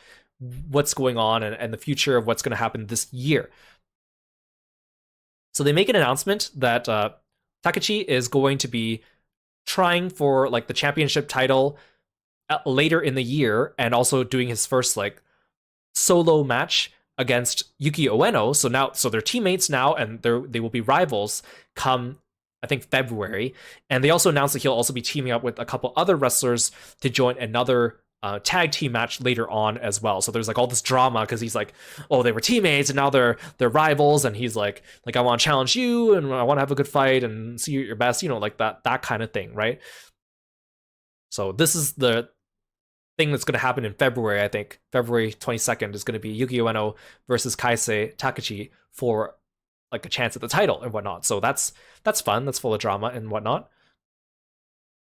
what's going on and the future of what's going to happen this year. So they make an announcement that Takechi is going to be trying for like the championship title later in the year, and also doing his first like solo match against Yuki Ueno. So they're teammates now, and they will be rivals come, I think, February. And they also announced that he'll also be teaming up with a couple other wrestlers to join another tag team match later on as well. So there's like all this drama because he's like, oh, they were teammates and now they're rivals, and he's like I want to challenge you and I want to have a good fight and see you at your best, like that kind of thing, right? So this is the thing that's going to happen in February. I think February 22nd is going to be Yuki Ueno versus Kaisei Takechi for like a chance at the title and whatnot. So that's fun. That's full of drama and whatnot.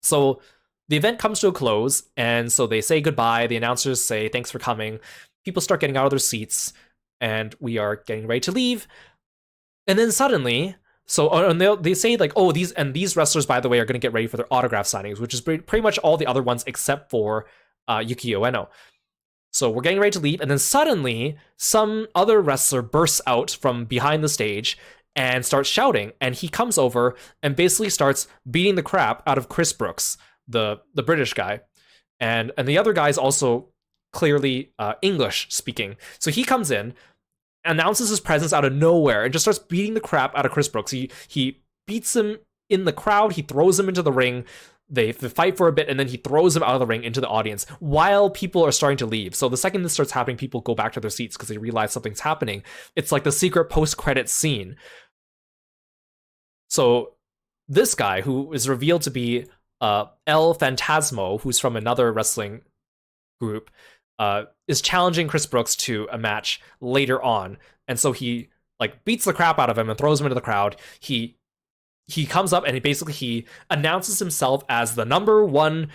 So the event comes to a close, and so they say goodbye. The announcers say thanks for coming. People start getting out of their seats, and we are getting ready to leave. And then suddenly, and they say like, oh, these wrestlers, by the way, are going to get ready for their autograph signings, which is pretty much all the other ones except for Yuki Ueno. So we're getting ready to leave, and then suddenly some other wrestler bursts out from behind the stage and starts shouting, and he comes over and basically starts beating the crap out of Chris Brooks, the British guy, and the other guy is also clearly English speaking. So he comes in, announces his presence out of nowhere, and just starts beating the crap out of Chris Brooks. He beats him in the crowd. He throws him into the ring. They fight for a bit, and then he throws him out of the ring into the audience while people are starting to leave. So the second this starts happening, people go back to their seats because they realize something's happening. It's like the secret post-credit scene. So this guy, who is revealed to be El Phantasmo, who's from another wrestling group, is challenging Chris Brooks to a match later on. And so he like beats the crap out of him and throws him into the crowd. He comes up and he announces himself as the #1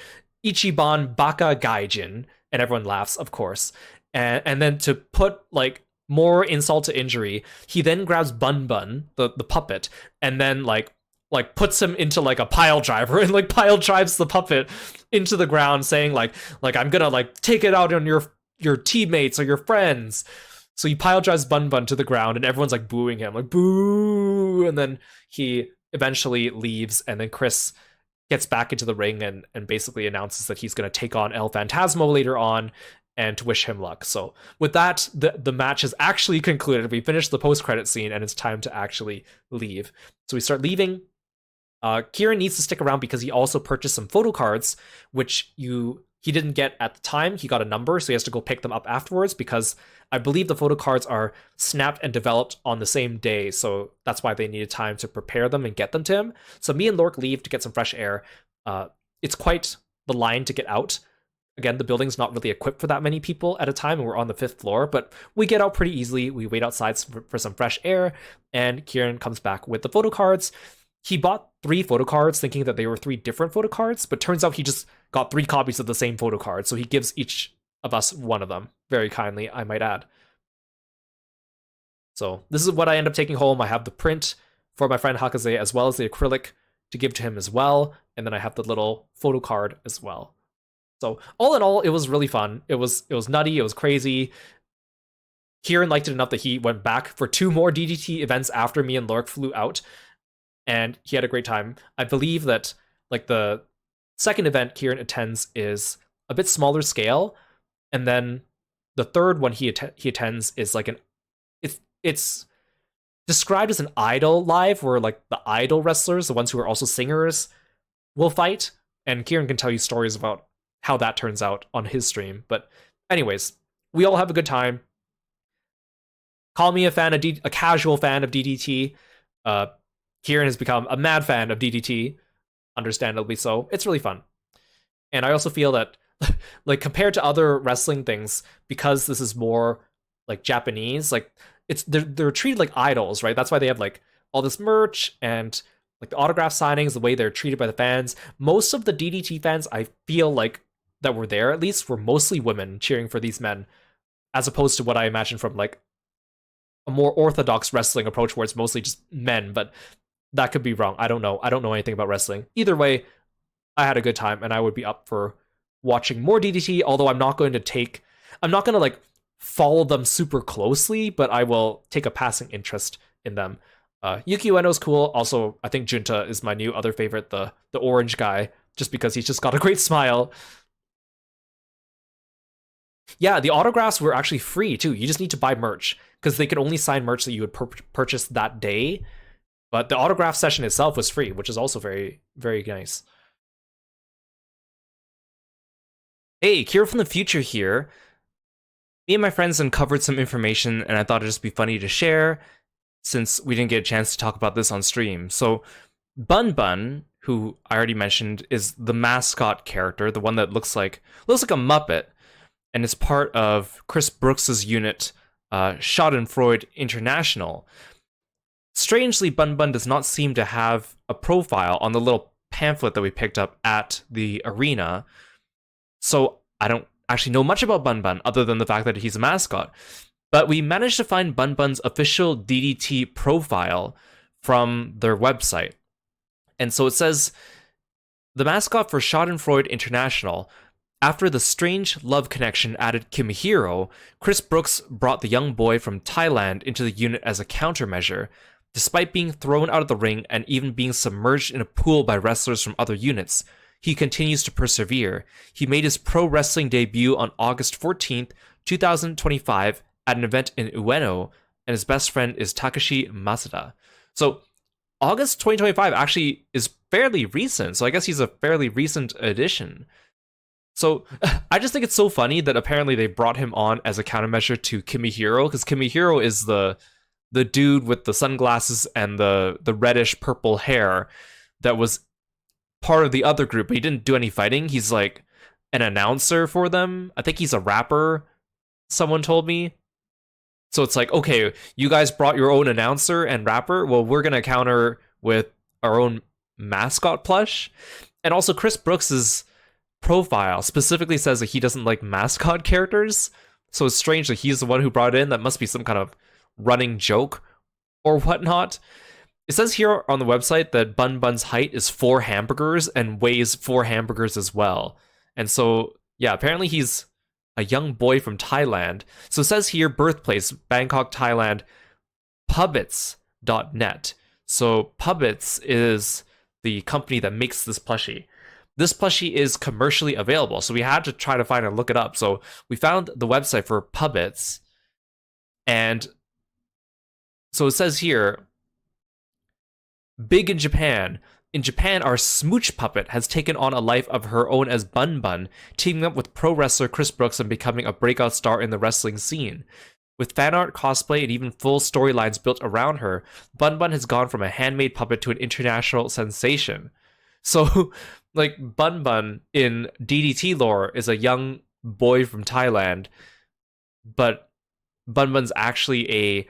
Ichiban Baka Gaijin, and everyone laughs, of course. And then to put like more insult to injury, he then grabs Bun Bun, the puppet, and then like puts him into like a pile driver and like pile drives the puppet into the ground, saying like I'm gonna like take it out on your teammates or your friends. So he pile drives Bun Bun to the ground, and everyone's like booing him, like boo, and then he eventually leaves, and then Chris gets back into the ring and basically announces that he's going to take on El Phantasmo later on and to wish him luck. So with that, the match is actually concluded. We finished the post-credit scene, and it's time to actually leave. So we start leaving. Kieran needs to stick around because he also purchased some photo cards, which he didn't get at the time. He got a number, so he has to go pick them up afterwards because I believe the photo cards are snapped and developed on the same day, so that's why they needed time to prepare them and get them to him. So me and Lork leave to get some fresh air. It's quite the line to get out. Again, the building's not really equipped for that many people at a time, and we're on the 5th floor, but we get out pretty easily. We wait outside for some fresh air, and Kieran comes back with the photo cards. He bought 3 photo cards thinking that they were 3 different photo cards, but turns out he just got 3 copies of the same photo card, so he gives each of us one of them. Very kindly, I might add. So this is what I end up taking home. I have the print for my friend Hakaze as well as the acrylic to give to him as well, and then I have the little photo card as well. So all in all, it was really fun. It was nutty, it was crazy. Kieran liked it enough that he went back for 2 more DDT events after me and Lork flew out, and he had a great time. I believe that like the second event Kieran attends is a bit smaller scale, and then the third one he attends is like it's described as an idol live, where like the idol wrestlers, the ones who are also singers, will fight, and Kieran can tell you stories about how that turns out on his stream. But anyways, we all have a good time. Call me a casual fan of DDT. Kieran has become a mad fan of DDT, understandably so. It's really fun. And I also feel that like compared to other wrestling things, because this is more like Japanese, like they're treated like idols, right? That's why they have like all this merch and like the autograph signings, the way they're treated by the fans. Most of the DDT fans, I feel like, that were there at least, were mostly women cheering for these men, as opposed to what I imagine from like a more orthodox wrestling approach where it's mostly just men. But that could be wrong. I don't know anything about wrestling. Either way, I had a good time, and I would be up for watching more DDT, although I'm not going to like follow them super closely, but I will take a passing interest in them. Yuki Ueno's cool. Also, I think Junta is my new other favorite, the orange guy, just because he's just got a great smile. Yeah, the autographs were actually free too. You just need to buy merch, because they could only sign merch that you would purchase that day. But the autograph session itself was free, which is also very, very nice. Hey, Kira from the future here. Me and my friends uncovered some information, and I thought it'd just be funny to share, since we didn't get a chance to talk about this on stream. So, Bun Bun, who I already mentioned, is the mascot character, the one that looks like a Muppet, and is part of Chris Brooks's unit, Schadenfreude International. Strangely, Bun Bun does not seem to have a profile on the little pamphlet that we picked up at the arena, so I don't actually know much about Bun Bun other than the fact that he's a mascot. But we managed to find Bun Bun's official DDT profile from their website. And so it says, the mascot for Schadenfreude International, after the strange love connection added Kimihiro, Chris Brooks brought the young boy from Thailand into the unit as a countermeasure. Despite being thrown out of the ring and even being submerged in a pool by wrestlers from other units, he continues to persevere. He made his pro wrestling debut on August 14th, 2025 at an event in Ueno, and his best friend is Takashi Masuda. So August 2025 actually is fairly recent, so I guess he's a fairly recent addition. So I just think it's so funny that apparently they brought him on as a countermeasure to Kimihiro, because Kimihiro is the dude with the sunglasses and the reddish purple hair that was part of the other group, but he didn't do any fighting. He's like an announcer for them. I think he's a rapper, someone told me. So it's like, okay, you guys brought your own announcer and rapper. Well, we're gonna counter with our own mascot plush. And also Chris Brooks's profile specifically says that he doesn't like mascot characters. So it's strange that he's the one who brought it in. That must be some kind of running joke or whatnot. It says here on the website that Bun Bun's height is 4 hamburgers and weighs 4 hamburgers as well. And so, yeah, apparently he's a young boy from Thailand. So it says here, birthplace, Bangkok, Thailand, Puppets.net. So Puppets is the company that makes this plushie. This plushie is commercially available, so we had to try to find and look it up. So we found the website for Puppets, and so it says here, big in Japan. In Japan, our smooch puppet has taken on a life of her own as Bun Bun, teaming up with pro wrestler Chris Brooks and becoming a breakout star in the wrestling scene. With fan art, cosplay, and even full storylines built around her, Bun Bun has gone from a handmade puppet to an international sensation. So, like, Bun Bun in DDT lore is a young boy from Thailand, but Bun Bun's actually a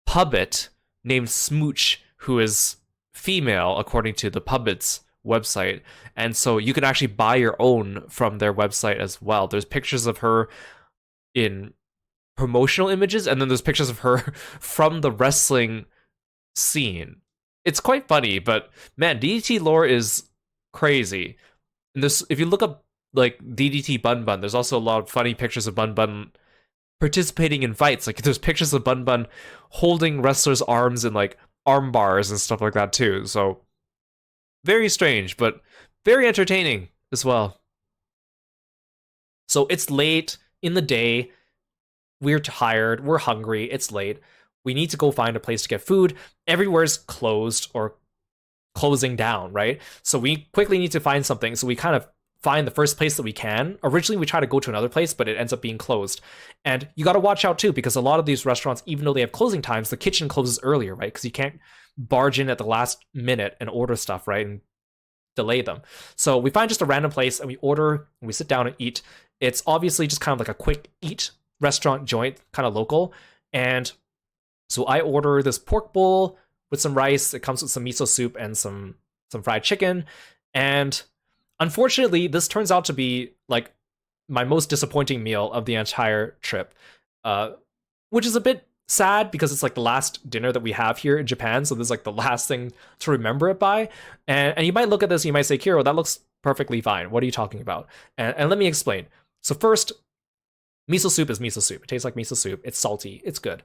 puppet named Smooch, who is female, according to the Puppets website. And so you can actually buy your own from their website as well. There's pictures of her in promotional images, and then there's pictures of her from the wrestling scene. It's quite funny, but man, DDT lore is crazy. And this, if you look up like DDT Bun Bun, there's also a lot of funny pictures of Bun Bun participating in fights. Like there's pictures of Bun Bun holding wrestlers' arms in like arm bars and stuff like that too. So very strange, but very entertaining as well. So it's late in the day. We're tired. We're hungry. It's late. We need to go find a place to get food. Everywhere's closed or closing down, right? So we quickly need to find something. So we kind of find the first place that we can. Originally, we try to go to another place, but it ends up being closed. And you got to watch out too, because a lot of these restaurants, even though they have closing times, the kitchen closes earlier, right? Because you can't barge in at the last minute and order stuff, right? And delay them. So we find just a random place and we order and we sit down and eat. It's obviously just kind of like a quick eat restaurant joint, kind of local. And so I order this pork bowl with some rice. It comes with some miso soup and some fried chicken. And unfortunately, this turns out to be like my most disappointing meal of the entire trip, which is a bit sad because it's like the last dinner that we have here in Japan. So this is like the last thing to remember it by. And you might look at this and you might say, Kiro, that looks perfectly fine. What are you talking about? And let me explain. So first, miso soup is miso soup. It tastes like miso soup. It's salty. It's good.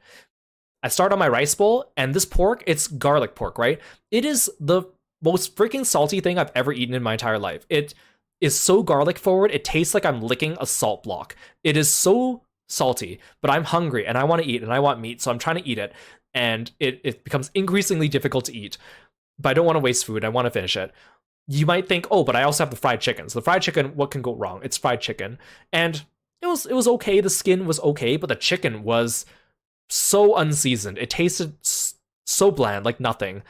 I start on my rice bowl, and this pork, it's garlic pork, right? It is the most freaking salty thing I've ever eaten in my entire life. It is so garlic forward, it tastes like I'm licking a salt block. It is so salty, but I'm hungry, and I want to eat, and I want meat, so I'm trying to eat it, and it becomes increasingly difficult to eat. But I don't want to waste food, I want to finish it. You might think, oh, but I also have the fried chicken. So the fried chicken, what can go wrong? It's fried chicken. And it was okay, the skin was okay, but the chicken was so unseasoned. It tasted so bland, like nothing.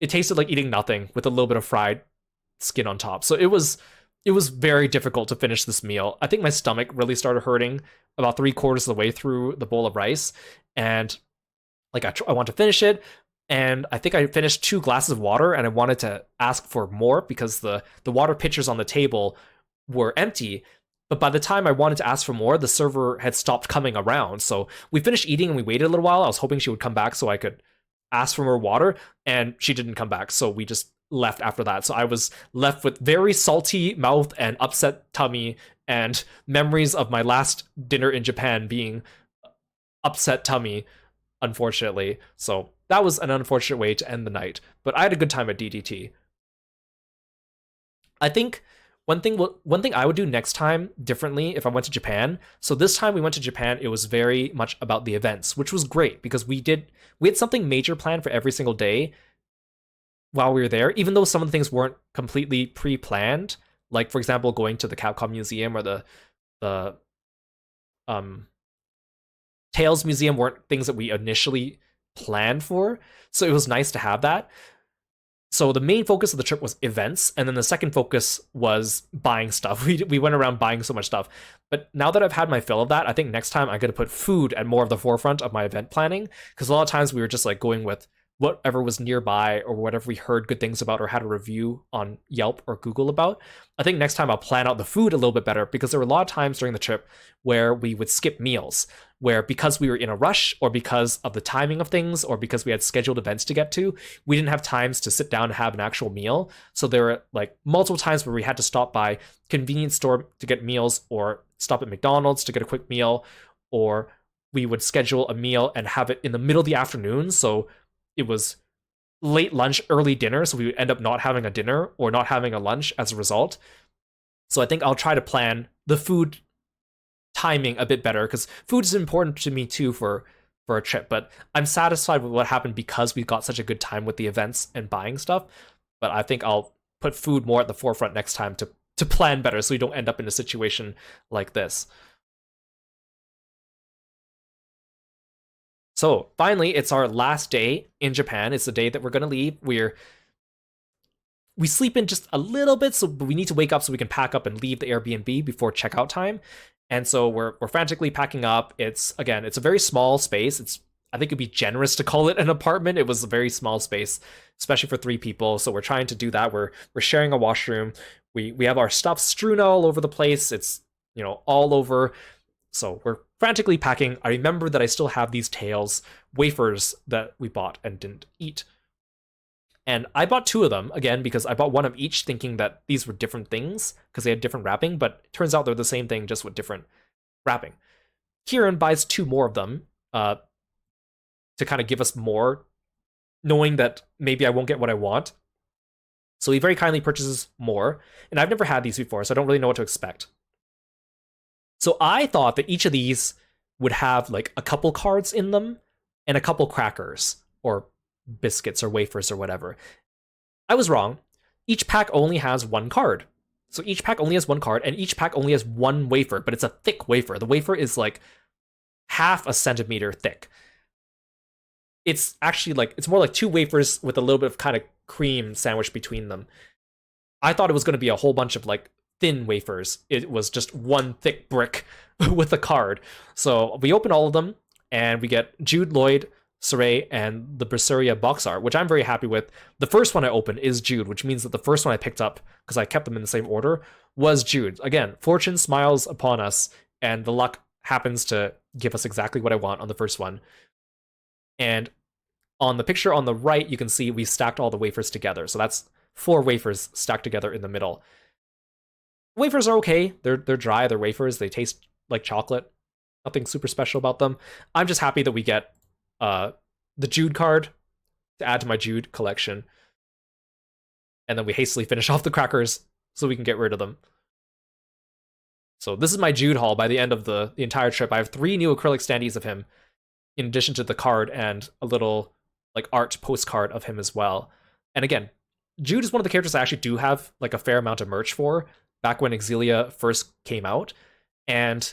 It tasted like eating nothing with a little bit of fried skin on top. So it was very difficult to finish this meal. I think my stomach really started hurting about 3/4 of the way through the bowl of rice, and like I want to finish it, and I think I finished 2 glasses of water, and I wanted to ask for more because the water pitchers on the table were empty. But by the time I wanted to ask for more, the server had stopped coming around. So we finished eating and we waited a little while. I was hoping she would come back so I could ask for more water, and she didn't come back. So we just left after that. So I was left with very salty mouth and upset tummy and memories of my last dinner in Japan being upset tummy, unfortunately. So that was an unfortunate way to end the night. But I had a good time at DDT. I think one thing I would do next time differently if I went to Japan. So this time we went to Japan, it was very much about the events, which was great because we had something major planned for every single day. while we were there, even though some of the things weren't completely pre-planned. Like for example, going to the Capcom Museum or the um Tales Museum weren't things that we initially planned for. So it was nice to have that. So the main focus of the trip was events, and then the second focus was buying stuff. We went around buying so much stuff. But now that I've had my fill of that, I think next time I'm going to put food at more of the forefront of my event planning, because a lot of times we were just like going with whatever was nearby or whatever we heard good things about or had a review on Yelp or Google about. I think next time I'll plan out the food a little bit better, because there were a lot of times during the trip where we would skip meals, where because we were in a rush or because of the timing of things or because we had scheduled events to get to, we didn't have times to sit down and have an actual meal. So there were like multiple times where we had to stop by convenience store to get meals, or stop at McDonald's to get a quick meal, or we would schedule a meal and have it in the middle of the afternoon. So it was late lunch, early dinner. So we would end up not having a dinner or not having a lunch as a result. So I think I'll try to plan the food timing a bit better, because food is important to me too for a trip. But I'm satisfied with what happened because we got such a good time with the events and buying stuff. But I think I'll put food more at the forefront next time to plan better, so we don't end up in a situation like this. So finally, it's our last day in Japan. It's the day that we're gonna leave. We sleep in just a little bit, so we need to wake up so we can pack up and leave the Airbnb before checkout time. And so we're frantically packing up. It's a very small space. I think it'd be generous to call it an apartment. It was a very small space, especially for three people. So we're trying to do that. We're sharing a washroom. We have our stuff strewn all over the place. It's all over. So we're frantically packing. I remember that I still have these tails wafers that we bought and didn't eat. And I bought two of them, again, because I bought one of each thinking that these were different things because they had different wrapping, but it turns out they're the same thing, just with different wrapping. Kieran buys two more of them to kind of give us more, knowing that maybe I won't get what I want. So he very kindly purchases more, and I've never had these before, so I don't really know what to expect. So I thought that each of these would have like a couple cards in them and a couple crackers or biscuits or wafers or whatever. I was wrong. Each pack only has one card. So each pack only has one card, and each pack only has one wafer, but it's a thick wafer. The wafer is like half a centimeter thick. It's actually it's more like two wafers with a little bit of kind of cream sandwiched between them. I thought it was going to be a whole bunch of like thin wafers. It was just one thick brick with a card. So we open all of them, and we get Jude, Lloyd, Saray, and the Berseria box art, which I'm very happy with. The first one I opened is Jude, which means that the first one I picked up, because I kept them in the same order, was Jude. Again, fortune smiles upon us, and the luck happens to give us exactly what I want on the first one. And on the picture on the right, you can see we stacked all the wafers together. So that's 4 wafers stacked together in the middle. Wafers are okay. They're dry. They're wafers. They taste like chocolate. Nothing super special about them. I'm just happy that we get the Jude card to add to my Jude collection. And then we hastily finish off the crackers so we can get rid of them. So this is my Jude haul by the end of the entire trip. I have 3 new acrylic standees of him, in addition to the card and a little like art postcard of him as well. And again, Jude is one of the characters I actually do have like a fair amount of merch for back when Exilia first came out. And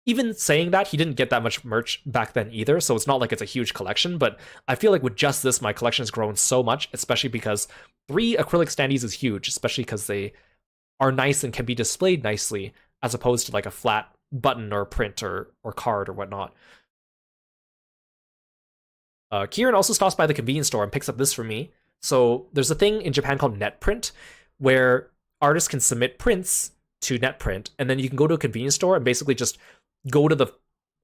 even saying that, he didn't get that much merch back then either, so it's not like it's a huge collection, but I feel like with just this, my collection has grown so much, especially because 3 acrylic standees is huge, especially because they are nice and can be displayed nicely, as opposed to like a flat button or print or card or whatnot. Kieran also stops by the convenience store and picks up this for me. So there's a thing in Japan called net print, where artists can submit prints to net print, and then you can go to a convenience store and basically just go to the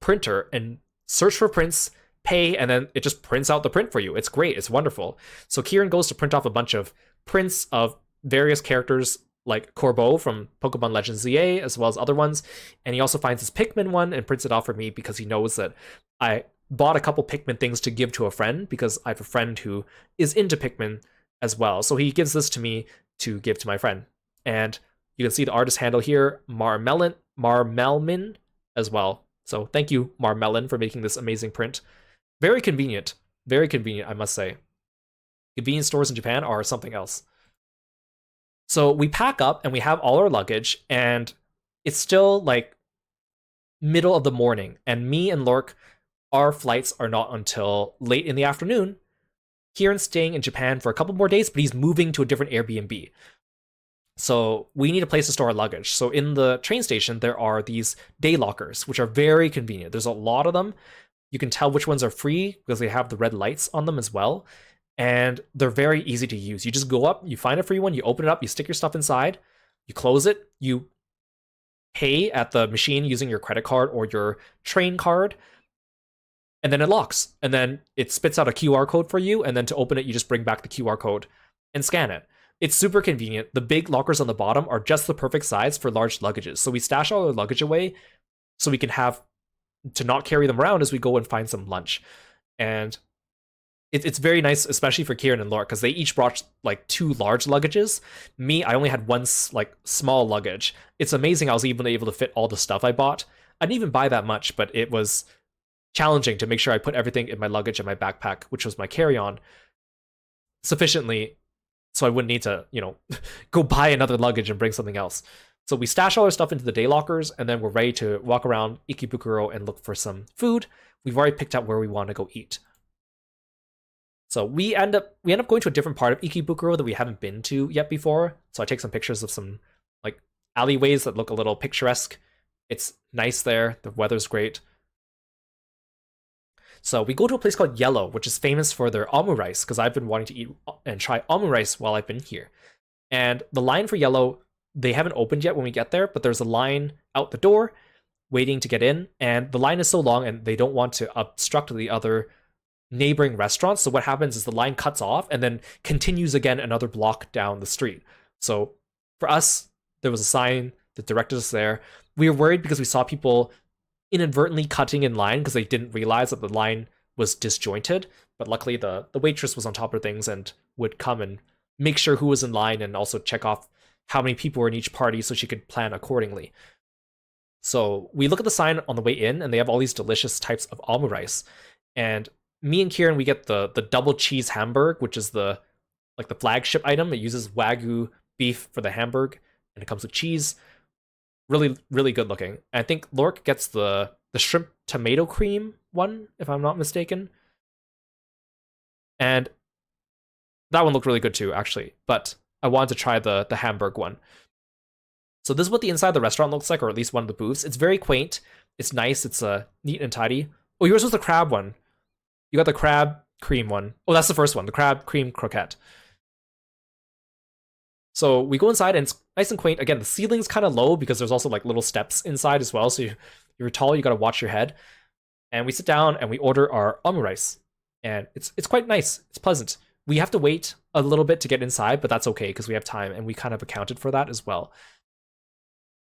printer and search for prints, pay, and then it just prints out the print for you. It's great. It's wonderful. So Kieran goes to print off a bunch of prints of various characters like Corbeau from Pokemon Legends ZA, as well as other ones. And he also finds his Pikmin one and prints it off for me because he knows that I bought a couple Pikmin things to give to a friend, because I have a friend who is into Pikmin as well. So he gives this to me to give to my friend. And you can see the artist handle here, Marmelmin, as well. So thank you, Marmelin, for making this amazing print. Very convenient, I must say. Convenience stores in Japan are something else. So we pack up and we have all our luggage, and it's still like middle of the morning, and me and Lork, our flights are not until late in the afternoon. Kieran's staying in Japan for a couple more days, but he's moving to a different Airbnb. So we need a place to store our luggage. So in the train station, there are these day lockers, which are very convenient. There's a lot of them. You can tell which ones are free because they have the red lights on them as well. And they're very easy to use. You just go up, you find a free one, you open it up, you stick your stuff inside, you close it, you pay at the machine using your credit card or your train card, and then it locks. And then it spits out a QR code for you, and then to open it, you just bring back the QR code and scan it. It's super convenient. The big lockers on the bottom are just the perfect size for large luggages. So we stash all our luggage away so we can have to not carry them around as we go and find some lunch. And it's very nice, especially for Kieran and Lork, because they each brought like 2 large luggages. Me, I only had one like small luggage. It's amazing I was even able to fit all the stuff I bought. I didn't even buy that much, but it was challenging to make sure I put everything in my luggage and my backpack, which was my carry-on, sufficiently so I wouldn't need to, go buy another luggage and bring something else. So we stash all our stuff into the day lockers, and then we're ready to walk around Ikebukuro and look for some food. We've already picked out where we want to go eat. So we end up going to a different part of Ikebukuro that we haven't been to yet before. So I take some pictures of some like alleyways that look a little picturesque. It's nice there. The weather's great. So we go to a place called Yellow, which is famous for their omurice, because I've been wanting to eat and try omurice while I've been here. And the line for Yellow, they haven't opened yet when we get there, but there's a line out the door waiting to get in, and the line is so long and they don't want to obstruct the other neighboring restaurants. So what happens is the line cuts off and then continues again another block down the street. So for us, there was a sign that directed us there. We were worried because we saw people inadvertently cutting in line because they didn't realize that the line was disjointed, but luckily the waitress was on top of things and would come and make sure who was in line and also check off how many people were in each party so she could plan accordingly. So we look at the sign on the way in, and they have all these delicious types of omurice. And me and Kieran, we get the double cheese hamburg, which is the flagship item. It uses Wagyu beef for the hamburg, and it comes with cheese. Really, really good looking. I think Lork gets the shrimp tomato cream one, if I'm not mistaken. And that one looked really good too, actually. But I wanted to try the hamburg one. So this is what the inside of the restaurant looks like, or at least one of the booths. It's very quaint. It's nice. It's neat and tidy. Oh, yours was the crab one. You got the crab cream one. Oh, that's the first one, the crab cream croquette. So we go inside, and it's nice and quaint. Again, the ceiling's kind of low because there's also like little steps inside as well. So you're tall, you got to watch your head. And we sit down and we order our omurice. And it's quite nice. It's pleasant. We have to wait a little bit to get inside, but that's okay because we have time, and we kind of accounted for that as well.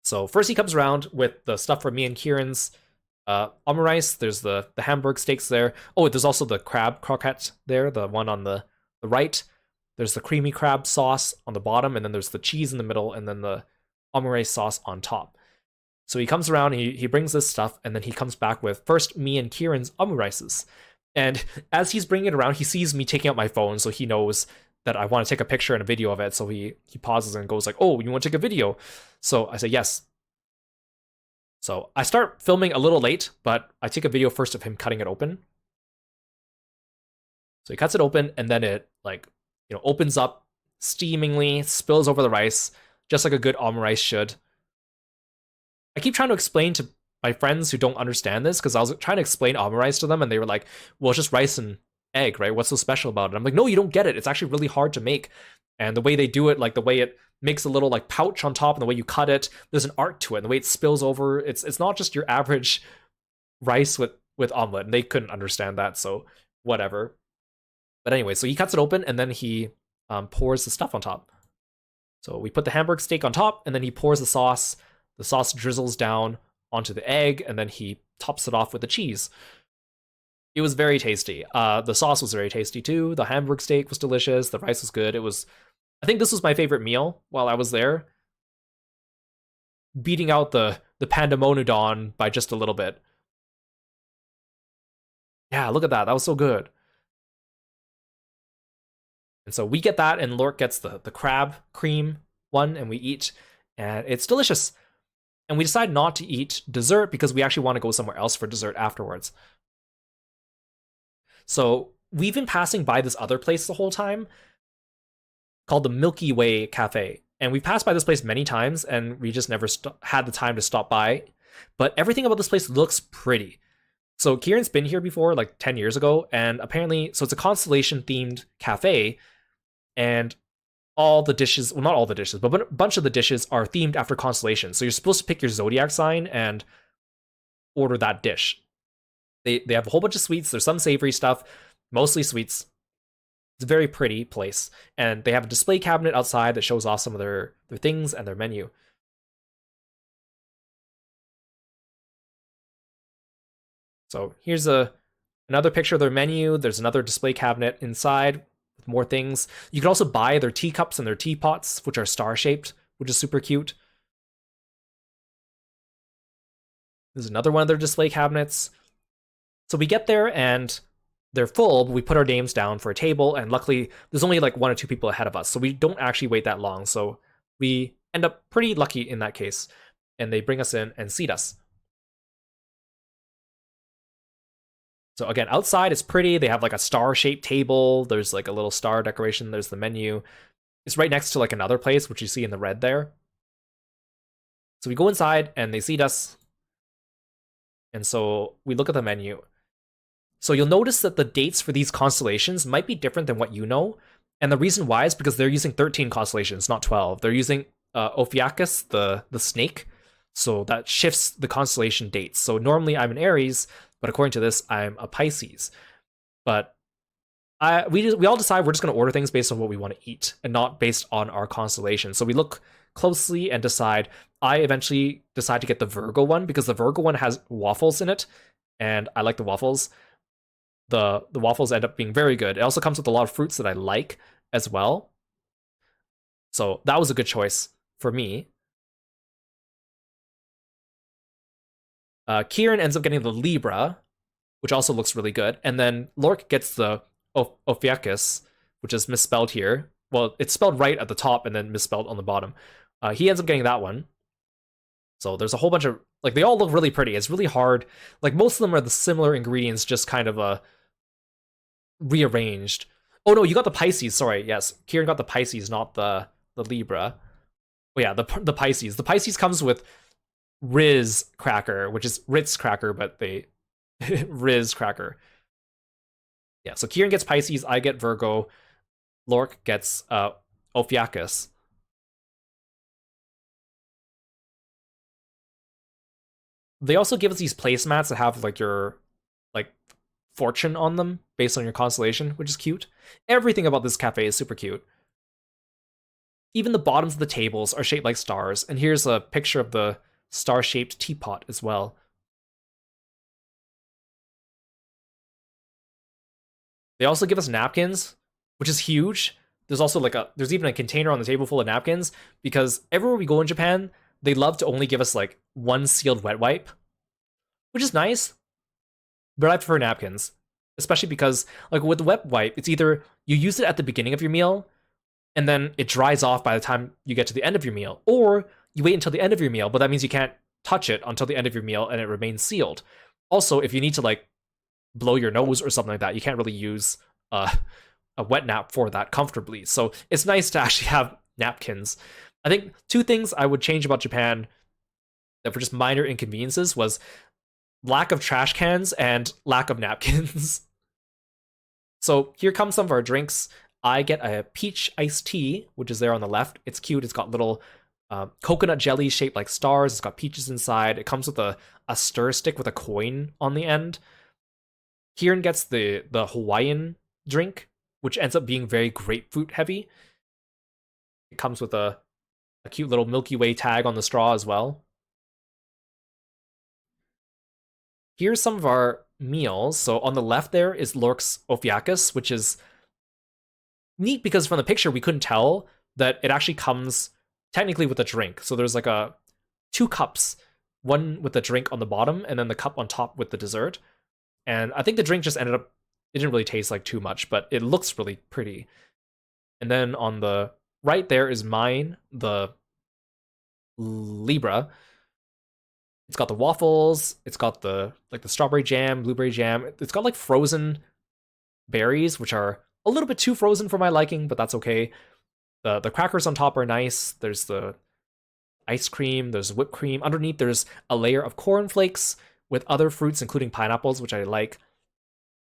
So first he comes around with the stuff for me and Kieran's omurice. There's the hamburg steaks there. Oh, there's also the crab croquette there, the one on the right. There's the creamy crab sauce on the bottom, and then there's the cheese in the middle, and then the omurice sauce on top. So he comes around, he brings this stuff, and then he comes back with first me and Kieran's omurices. And as he's bringing it around, he sees me taking out my phone, so he knows that I want to take a picture and a video of it. So he pauses and goes like, "Oh, you want to take a video?" So I say yes. So I start filming a little late, but I take a video first of him cutting it open. So he cuts it open, and then it opens up steamingly, spills over the rice, just like a good omurice should. I keep trying to explain to my friends who don't understand this, because I was trying to explain omurice to them, and they were like, "Well, it's just rice and egg, right? What's so special about it?" I'm like, "No, you don't get it. It's actually really hard to make." And the way they do it, like the way it makes a little like pouch on top, and the way you cut it, there's an art to it. And the way it spills over, it's not just your average rice with omelet. And they couldn't understand that, so whatever. But anyway, so he cuts it open, and then he pours the stuff on top. So we put the hamburg steak on top, and then he pours the sauce. The sauce drizzles down onto the egg, and then he tops it off with the cheese. It was very tasty. The sauce was very tasty too. The hamburg steak was delicious. The rice was good. I think this was my favorite meal while I was there, beating out the pandamonudon by just a little bit. Yeah, look at that. That was so good. And so we get that, and Lork gets the crab cream one, and we eat, and it's delicious. And we decide not to eat dessert because we actually want to go somewhere else for dessert afterwards. So we've been passing by this other place the whole time called the Milky Way Cafe. And we passed by this place many times, and we just never had the time to stop by. But everything about this place looks pretty. So Kieran's been here before, like 10 years ago, and apparently, so it's a constellation-themed cafe, and all the dishes, well, not all the dishes, but a bunch of the dishes are themed after constellations. So you're supposed to pick your zodiac sign and order that dish. They have a whole bunch of sweets. There's some savory stuff, mostly sweets. It's a very pretty place, and they have a display cabinet outside that shows off some of their things and their menu. So here's another picture of their menu. There's another display cabinet inside with more things. You can also buy their teacups and their teapots, which are star-shaped, which is super cute. There's another one of their display cabinets. So we get there and they're full, but we put our names down for a table, and luckily there's only like 1 or 2 people ahead of us, so we don't actually wait that long. So we end up pretty lucky in that case, and they bring us in and seat us. So again, outside it's pretty. They have like a star-shaped table. There's like a little star decoration. There's the menu. It's right next to like another place, which you see in the red there. So we go inside and they seat us. And so we look at the menu. So you'll notice that the dates for these constellations might be different than what you know. And the reason why is because they're using 13 constellations, not 12. They're using Ophiuchus, the snake. So that shifts the constellation dates. So normally I'm an Aries, but according to this, I'm a Pisces. But we all decide we're just going to order things based on what we want to eat and not based on our constellation. So we look closely and decide. I eventually decide to get the Virgo one because the Virgo one has waffles in it, and I like the waffles. The waffles end up being very good. It also comes with a lot of fruits that I like as well. So that was a good choice for me. Kieran ends up getting the Libra, which also looks really good. And then Lork gets the Ophiuchus, which is misspelled here. Well, it's spelled right at the top and then misspelled on the bottom. He ends up getting that one. So there's a whole bunch of, like, they all look really pretty. It's really hard. Like, most of them are the similar ingredients, just kind of rearranged. Oh, no, you got the Pisces. Sorry, yes. Kieran got the Pisces, not the Libra. Oh, yeah, the Pisces. The Pisces comes with Riz cracker, which is Ritz cracker, but they Riz cracker. Yeah, so Kieran gets Pisces, I get Virgo, Lork gets Ophiuchus. They also give us these placemats that have like your like fortune on them based on your constellation, which is cute. Everything about this cafe is super cute. Even the bottoms of the tables are shaped like stars, and here's a picture of the star-shaped teapot as well. They also give us napkins, which is huge. There's also there's even a container on the table full of napkins, because everywhere we go in Japan, they love to only give us like one sealed wet wipe, which is nice. But I prefer napkins, especially because like with the wet wipe, it's either you use it at the beginning of your meal, and then it dries off by the time you get to the end of your meal, or you wait until the end of your meal, but that means you can't touch it until the end of your meal and it remains sealed. Also, if you need to like blow your nose or something like that, you can't really use a wet nap for that comfortably. So it's nice to actually have napkins. I think 2 things I would change about Japan that were just minor inconveniences was lack of trash cans and lack of napkins. So here comes some of our drinks. I get a peach iced tea, which is there on the left. It's cute. It's got little coconut jelly shaped like stars. It's got peaches inside. It comes with a stir stick with a coin on the end. Kieran gets the Hawaiian drink, which ends up being very grapefruit heavy. It comes with a cute little Milky Way tag on the straw as well. Here's some of our meals. So on the left there is Lork's Ophiuchus, which is neat because from the picture we couldn't tell that it actually comes technically with a drink. So there's like 2 cups, one with the drink on the bottom and then the cup on top with the dessert. And I think the drink just ended up, it didn't really taste like too much, but it looks really pretty. And then on the right there is mine, the Libra. It's got the waffles, it's got the like the strawberry jam, blueberry jam. It's got like frozen berries, which are a little bit too frozen for my liking, but that's okay. The crackers on top are nice. There's the ice cream, there's whipped cream. Underneath there's a layer of cornflakes with other fruits, including pineapples, which I like.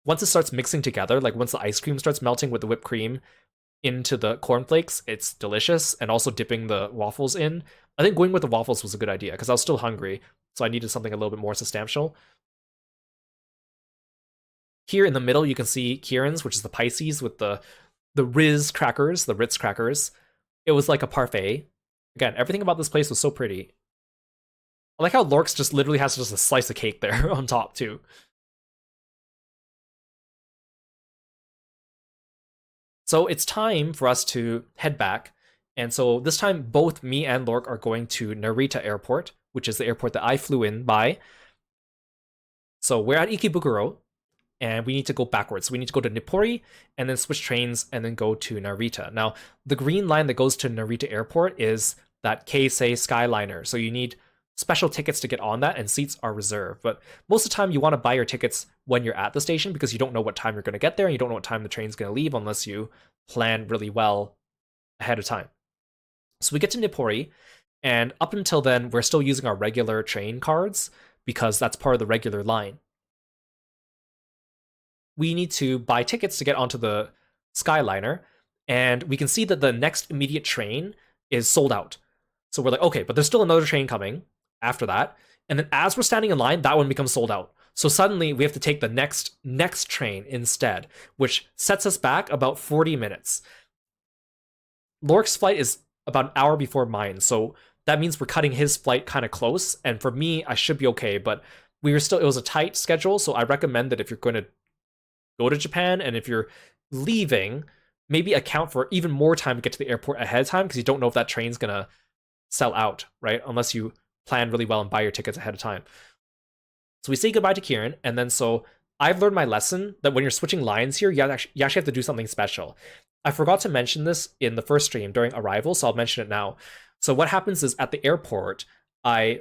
Once it starts mixing together, like once the ice cream starts melting with the whipped cream into the cornflakes, it's delicious. And also dipping the waffles in. I think going with the waffles was a good idea because I was still hungry, so I needed something a little bit more substantial. Here in the middle, you can see Kieran's, which is the Pisces with the Ritz crackers. It was like a parfait. Again, everything about this place was so pretty. I like how Lorx just literally has just a slice of cake there on top too. So it's time for us to head back. And so this time, both me and Lork are going to Narita Airport, which is the airport that I flew in by. So we're at Ikebukuro, and we need to go backwards. We need to go to Nippori, and then switch trains, and then go to Narita. Now, the green line that goes to Narita Airport is that Keisei Skyliner. So you need special tickets to get on that, and seats are reserved. But most of the time, you want to buy your tickets when you're at the station because you don't know what time you're going to get there, and you don't know what time the train's going to leave unless you plan really well ahead of time. So we get to Nippori, and up until then, we're still using our regular train cards because that's part of the regular line. We need to buy tickets to get onto the Skyliner, and we can see that the next immediate train is sold out. So we're like, okay, but there's still another train coming after that. And then as we're standing in line, that one becomes sold out. So suddenly we have to take the next train instead, which sets us back about 40 minutes. Lork's flight is about an hour before mine, so that means we're cutting his flight kind of close. And for me, I should be okay, but it was a tight schedule, so I recommend that if you're going to go to Japan and if you're leaving, maybe account for even more time to get to the airport ahead of time because you don't know if that train's going to sell out, right? Unless you plan really well and buy your tickets ahead of time. So we say goodbye to Kieran, and then so I've learned my lesson that when you're switching lines here, you actually have to do something special. I forgot to mention this in the first stream during arrival, so I'll mention it now. So what happens is at the airport, I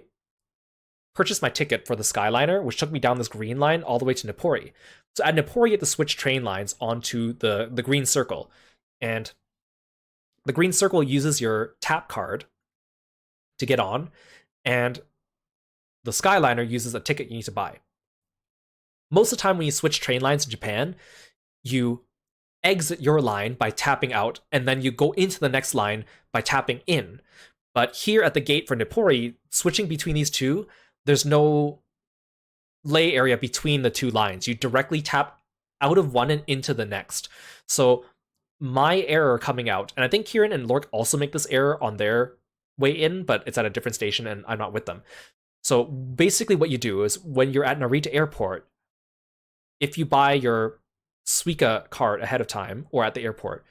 purchased my ticket for the Skyliner, which took me down this green line all the way to Nippori. So at Nippori, you have to switch train lines onto the green circle. And the green circle uses your tap card to get on, and the Skyliner uses a ticket you need to buy. Most of the time when you switch train lines in Japan, you exit your line by tapping out, and then you go into the next line by tapping in. But here at the gate for Nippori, switching between these two, there's no lay area between the two lines. You directly tap out of one and into the next. So my error coming out, and I think Kieran and Lork also make this error on their way in, but it's at a different station and I'm not with them. So basically what you do is when you're at Narita Airport, if you buy your Suica card ahead of time or at the airport,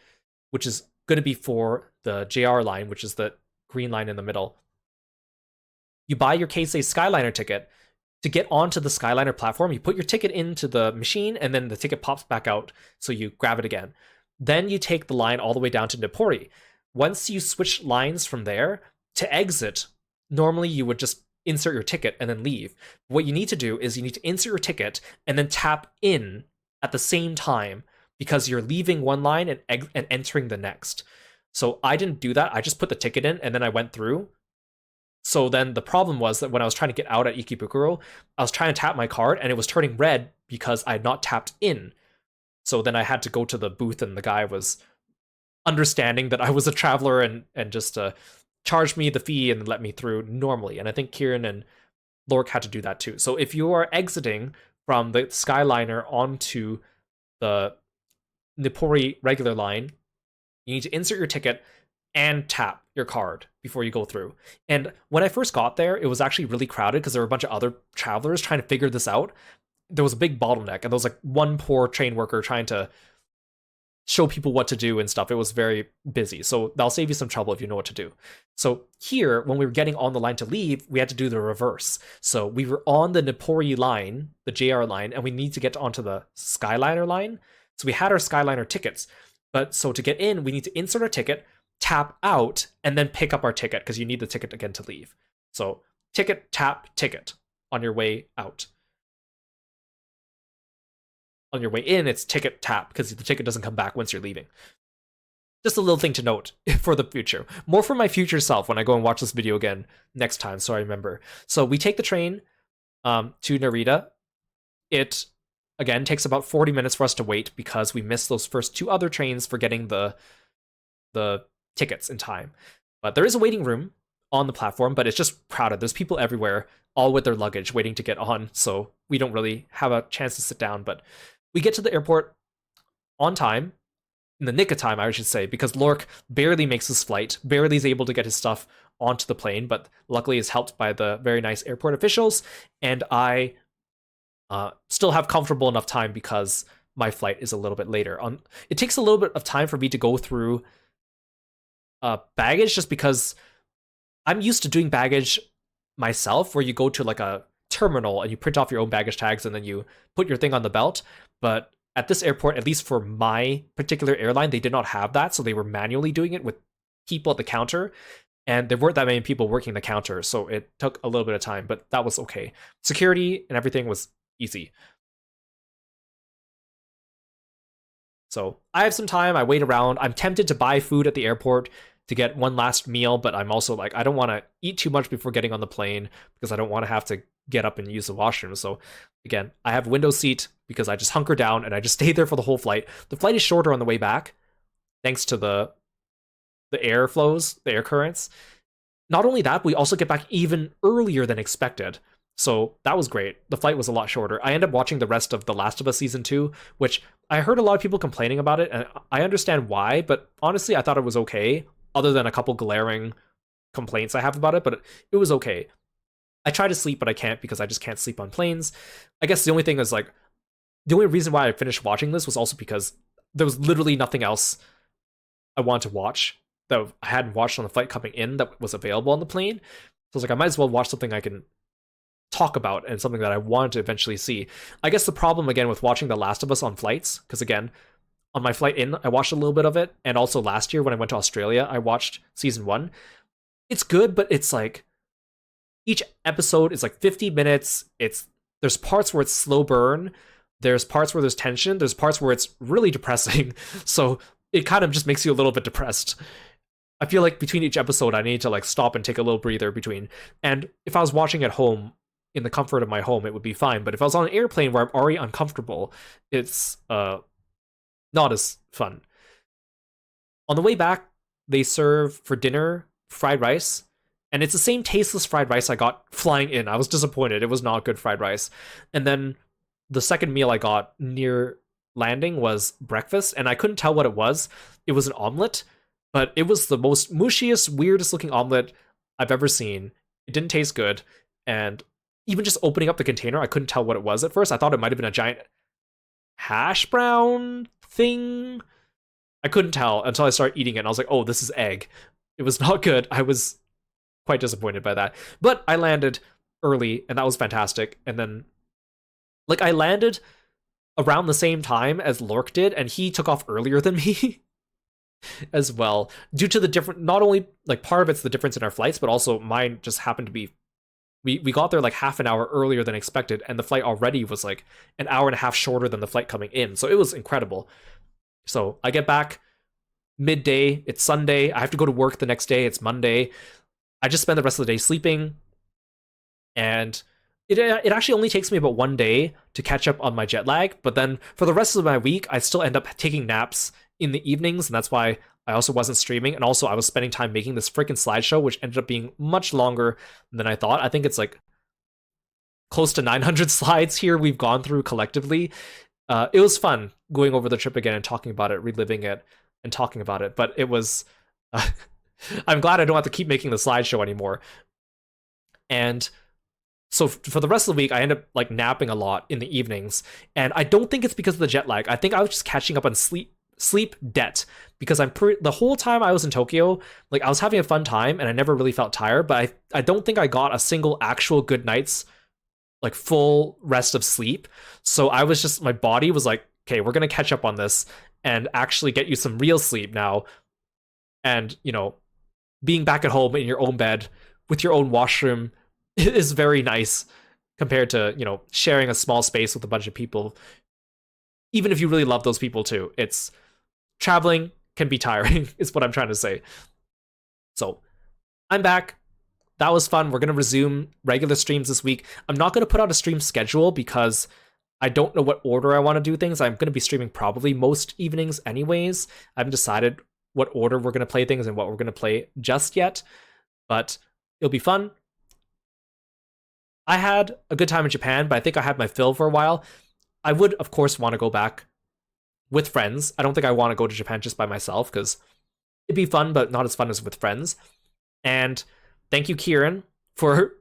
which is going to be for the JR line, which is the green line in the middle, you buy your Keisei Skyliner ticket. To get onto the Skyliner platform, you put your ticket into the machine and then the ticket pops back out, so you grab it again. Then you take the line all the way down to Nippori. Once you switch lines from there, to exit, normally you would just insert your ticket and then leave. What you need to do is you need to insert your ticket and then tap in at the same time because you're leaving one line and entering the next. So I didn't do that. I just put the ticket in and then I went through. So then the problem was that when I was trying to get out at Ikebukuro, I was trying to tap my card and it was turning red because I had not tapped in. So then I had to go to the booth and the guy was understanding that I was a traveler and just charged me the fee and let me through normally. And I think Kieran and Lork had to do that too. So if you are exiting from the Skyliner onto the Nippori regular line, you need to insert your ticket and tap your card before you go through. And when I first got there, it was actually really crowded because there were a bunch of other travelers trying to figure this out. There was a big bottleneck, and there was like one poor train worker trying to show people what to do and stuff. It was very busy. So that'll save you some trouble if you know what to do. So here, when we were getting on the line to leave, we had to do the reverse. So we were on the Nippori line, the JR line, and we need to get onto the Skyliner line. So we had our Skyliner tickets. But so to get in, we need to insert our ticket, tap out, and then pick up our ticket because you need the ticket again to leave. So ticket, tap, ticket on your way out. On your way in, it's ticket, tap because the ticket doesn't come back once you're leaving. Just a little thing to note for the future. More for my future self when I go and watch this video again next time, so I remember. So we take the train to Narita. It, again, takes about 40 minutes for us to wait because we missed those first 2 other trains for getting the tickets in time. But there is a waiting room on the platform, but it's just crowded. There's people everywhere, all with their luggage waiting to get on, so we don't really have a chance to sit down. But we get to the airport on time, in the nick of time, I should say, because Lork barely makes his flight, barely is able to get his stuff onto the plane, but luckily is helped by the very nice airport officials, and I still have comfortable enough time because my flight is a little bit later. It takes a little bit of time for me to go through baggage, just because I'm used to doing baggage myself, where you go to like a terminal and you print off your own baggage tags and then you put your thing on the belt, but at this airport, at least for my particular airline, they did not have that, so they were manually doing it with people at the counter, and there weren't that many people working the counter, so it took a little bit of time, but that was okay. Security and everything was easy. So I have some time, I wait around, I'm tempted to buy food at the airport to get one last meal, but I'm also like, I don't want to eat too much before getting on the plane because I don't want to have to get up and use the washroom. So again, I have window seat because I just hunker down and I just stay there for the whole flight. The flight is shorter on the way back, thanks to the air flows, the air currents. Not only that, we also get back even earlier than expected. So that was great. The flight was a lot shorter. I ended up watching the rest of The Last of Us Season 2, which I heard a lot of people complaining about it, and I understand why, but honestly, I thought it was okay, other than a couple glaring complaints I have about it, but it was okay. I try to sleep, but I can't because I just can't sleep on planes. I guess the only thing is, like, the only reason why I finished watching this was also because there was literally nothing else I wanted to watch that I hadn't watched on the flight coming in that was available on the plane. So I was like, I might as well watch something I can talk about and something that I wanted to eventually see. I guess the problem, again, with watching The Last of Us on flights, because again, on my flight in, I watched a little bit of it, and also last year when I went to Australia, I watched season 1. It's good, but it's like, each episode is like 50 minutes. There's parts where it's slow burn, there's parts where there's tension, there's parts where it's really depressing, so it kind of just makes you a little bit depressed. I feel like between each episode, I need to like stop and take a little breather between. And if I was watching at home, in the comfort of my home, it would be fine. But if I was on an airplane where I'm already uncomfortable, it's not as fun. On the way back, they serve for dinner fried rice, and it's the same tasteless fried rice I got flying in. I was disappointed. It was not good fried rice. And then the second meal I got near landing was breakfast, and I couldn't tell what it was. It was an omelet, but it was the most mushiest, weirdest looking omelet I've ever seen. It didn't taste good, and even just opening up the container, I couldn't tell what it was at first. I thought it might have been a giant hash brown thing. I couldn't tell until I started eating it, and I was like, oh, this is egg. It was not good. I was quite disappointed by that. But I landed early, and that was fantastic. And then, like, I landed around the same time as Lork did, and he took off earlier than me as well. Due to the different, not only, like, part of it's the difference in our flights, but also mine just happened to be, we got there like half an hour earlier than expected, and the flight already was like an hour and a half shorter than the flight coming in. So it was incredible. So I get back midday, it's Sunday, I have to go to work the next day, it's Monday. I just spend the rest of the day sleeping, and it actually only takes me about one day to catch up on my jet lag, but then for the rest of my week, I still end up taking naps in the evenings, and that's why I also wasn't streaming, and also I was spending time making this freaking slideshow, which ended up being much longer than I thought. I think it's like close to 900 slides here we've gone through collectively. It was fun going over the trip again and talking about it, reliving it, and talking about it, but it was... I'm glad I don't have to keep making the slideshow anymore. And so for the rest of the week, I end up like napping a lot in the evenings, and I don't think it's because of the jet lag. I think I was just catching up on sleep debt, because the whole time I was in Tokyo, like, I was having a fun time and I never really felt tired, but I don't think I got a single actual good night's like full rest of sleep. So I was just, my body was like, okay, we're gonna catch up on this, and actually get you some real sleep now. And, being back at home in your own bed with your own washroom is very nice compared to, sharing a small space with a bunch of people. Even if you really love those people too, it's traveling can be tiring, is what I'm trying to say. So I'm back. That was fun. We're going to resume regular streams this week. I'm not going to put out a stream schedule because I don't know what order I want to do things. I'm going to be streaming probably most evenings anyways. I haven't decided what order we're going to play things and what we're going to play just yet, but it'll be fun. I had a good time in Japan, but I think I had my fill for a while. I would, of course, want to go back with friends. I don't think I want to go to Japan just by myself because it'd be fun, but not as fun as with friends. And thank you, Kieran, for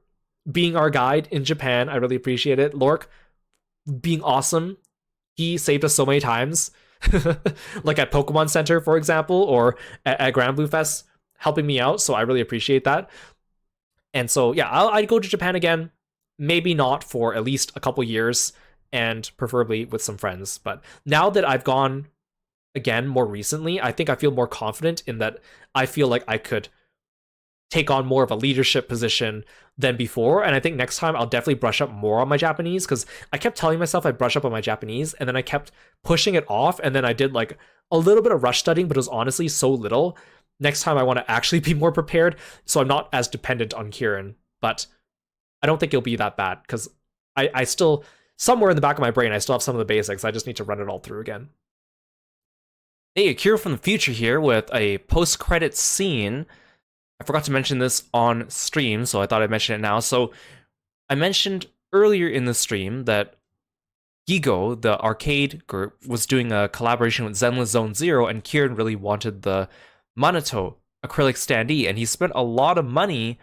being our guide in Japan. I really appreciate it. Lork, being awesome. He saved us so many times. Like at Pokemon Center, for example, or at Grand Blue Fest, helping me out. So I really appreciate that. And so, yeah, I'd go to Japan again. Maybe not for at least a couple years, and preferably with some friends. But now that I've gone again more recently, I think I feel more confident in that I feel like I could take on more of a leadership position than before. And I think next time I'll definitely brush up more on my Japanese, because I kept telling myself I'd brush up on my Japanese and then I kept pushing it off. And then I did like a little bit of rush studying, but it was honestly so little. Next time I want to actually be more prepared so I'm not as dependent on Kieran. But I don't think it'll be that bad because I still, somewhere in the back of my brain, I still have some of the basics. I just need to run it all through again. Hey, Akira from the future here with a post-credit scene. I forgot to mention this on stream, so I thought I'd mention it now. So I mentioned earlier in the stream that Gigo, the arcade group, was doing a collaboration with Zenless Zone Zero, and Kieran really wanted the Manato acrylic standee, and he spent a lot of money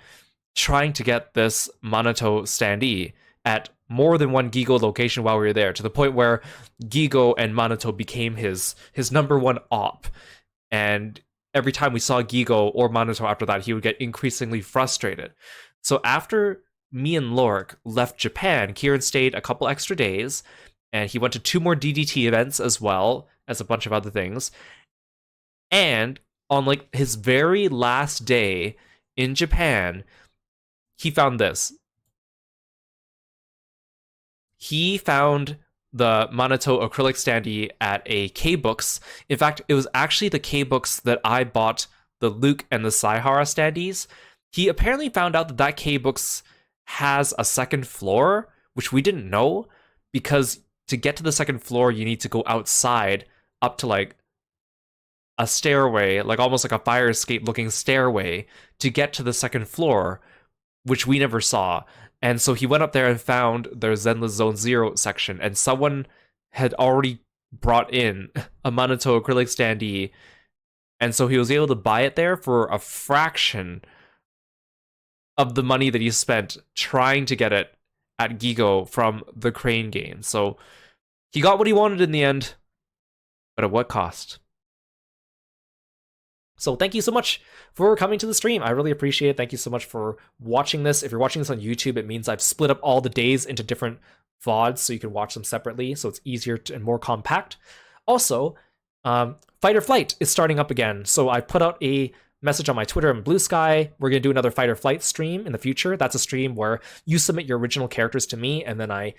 trying to get this Manato standee at more than one Gigo location while we were there, to the point where Gigo and Manato became his number one op. And every time we saw Gigo or Manato after that, he would get increasingly frustrated. So after me and Lork left Japan, Kieran stayed a couple extra days, and he went to 2 more DDT events as well as a bunch of other things. And on like his very last day in Japan, he found this. He found the Manato acrylic standee at a K-Books. In fact, it was actually the K-Books that I bought the Luke and the Saihara standees. He apparently found out that that K-Books has a second floor, which we didn't know, because to get to the second floor, you need to go outside up to like a stairway, like almost like a fire escape looking stairway to get to the second floor, which we never saw. And so he went up there and found their Zenless Zone Zero section, and someone had already brought in a Manato acrylic standee, and so he was able to buy it there for a fraction of the money that he spent trying to get it at Gigo from the Crane game. So he got what he wanted in the end, but at what cost? So thank you so much for coming to the stream. I really appreciate it. Thank you so much for watching this. If you're watching this on YouTube, it means I've split up all the days into different VODs so you can watch them separately, so it's easier and more compact. Also, Fight or Flight is starting up again. So I put out a message on my Twitter and Blue Sky. We're going to do another Fight or Flight stream in the future. That's a stream where you submit your original characters to me, and then I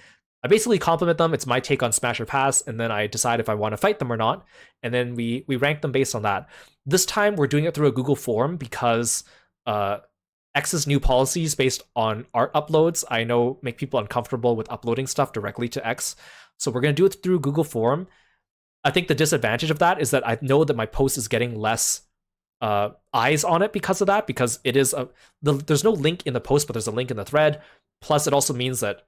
basically compliment them. It's my take on Smash or Pass, and then I decide if I want to fight them or not, and then we rank them based on that. This time, we're doing it through a Google form because X's new policies based on art uploads, I know, make people uncomfortable with uploading stuff directly to X. So we're going to do it through Google form. I think the disadvantage of that is that I know that my post is getting less eyes on it because of that, because it is there's no link in the post, but there's a link in the thread. Plus, it also means that,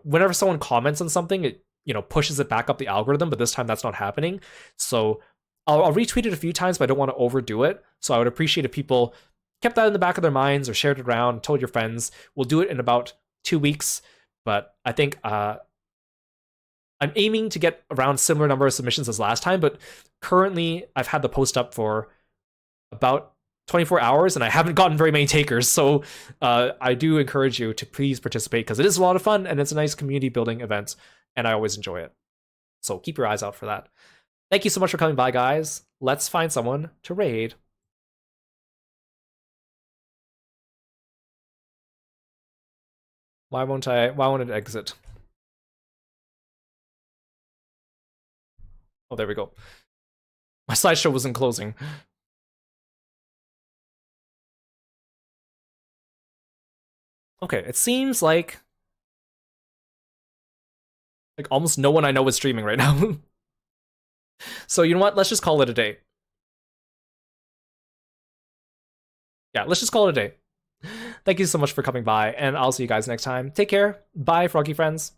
whenever someone comments on something, it, pushes it back up the algorithm, but this time that's not happening. So I'll retweet it a few times, but I don't want to overdo it. So I would appreciate if people kept that in the back of their minds or shared it around, told your friends. We'll do it in about 2 weeks, but I think I'm aiming to get around similar number of submissions as last time, but currently I've had the post up for about 24 hours and I haven't gotten very many takers. So I do encourage you to please participate because it is a lot of fun and it's a nice community building event and I always enjoy it. So keep your eyes out for that. Thank you so much for coming by, guys. Let's find someone to raid. Why won't it exit? Oh, there we go. My slideshow wasn't closing. Okay, it seems like almost no one I know is streaming right now. So you know what? Let's just call it a day. Yeah, let's just call it a day. Thank you so much for coming by, and I'll see you guys next time. Take care. Bye, froggy friends.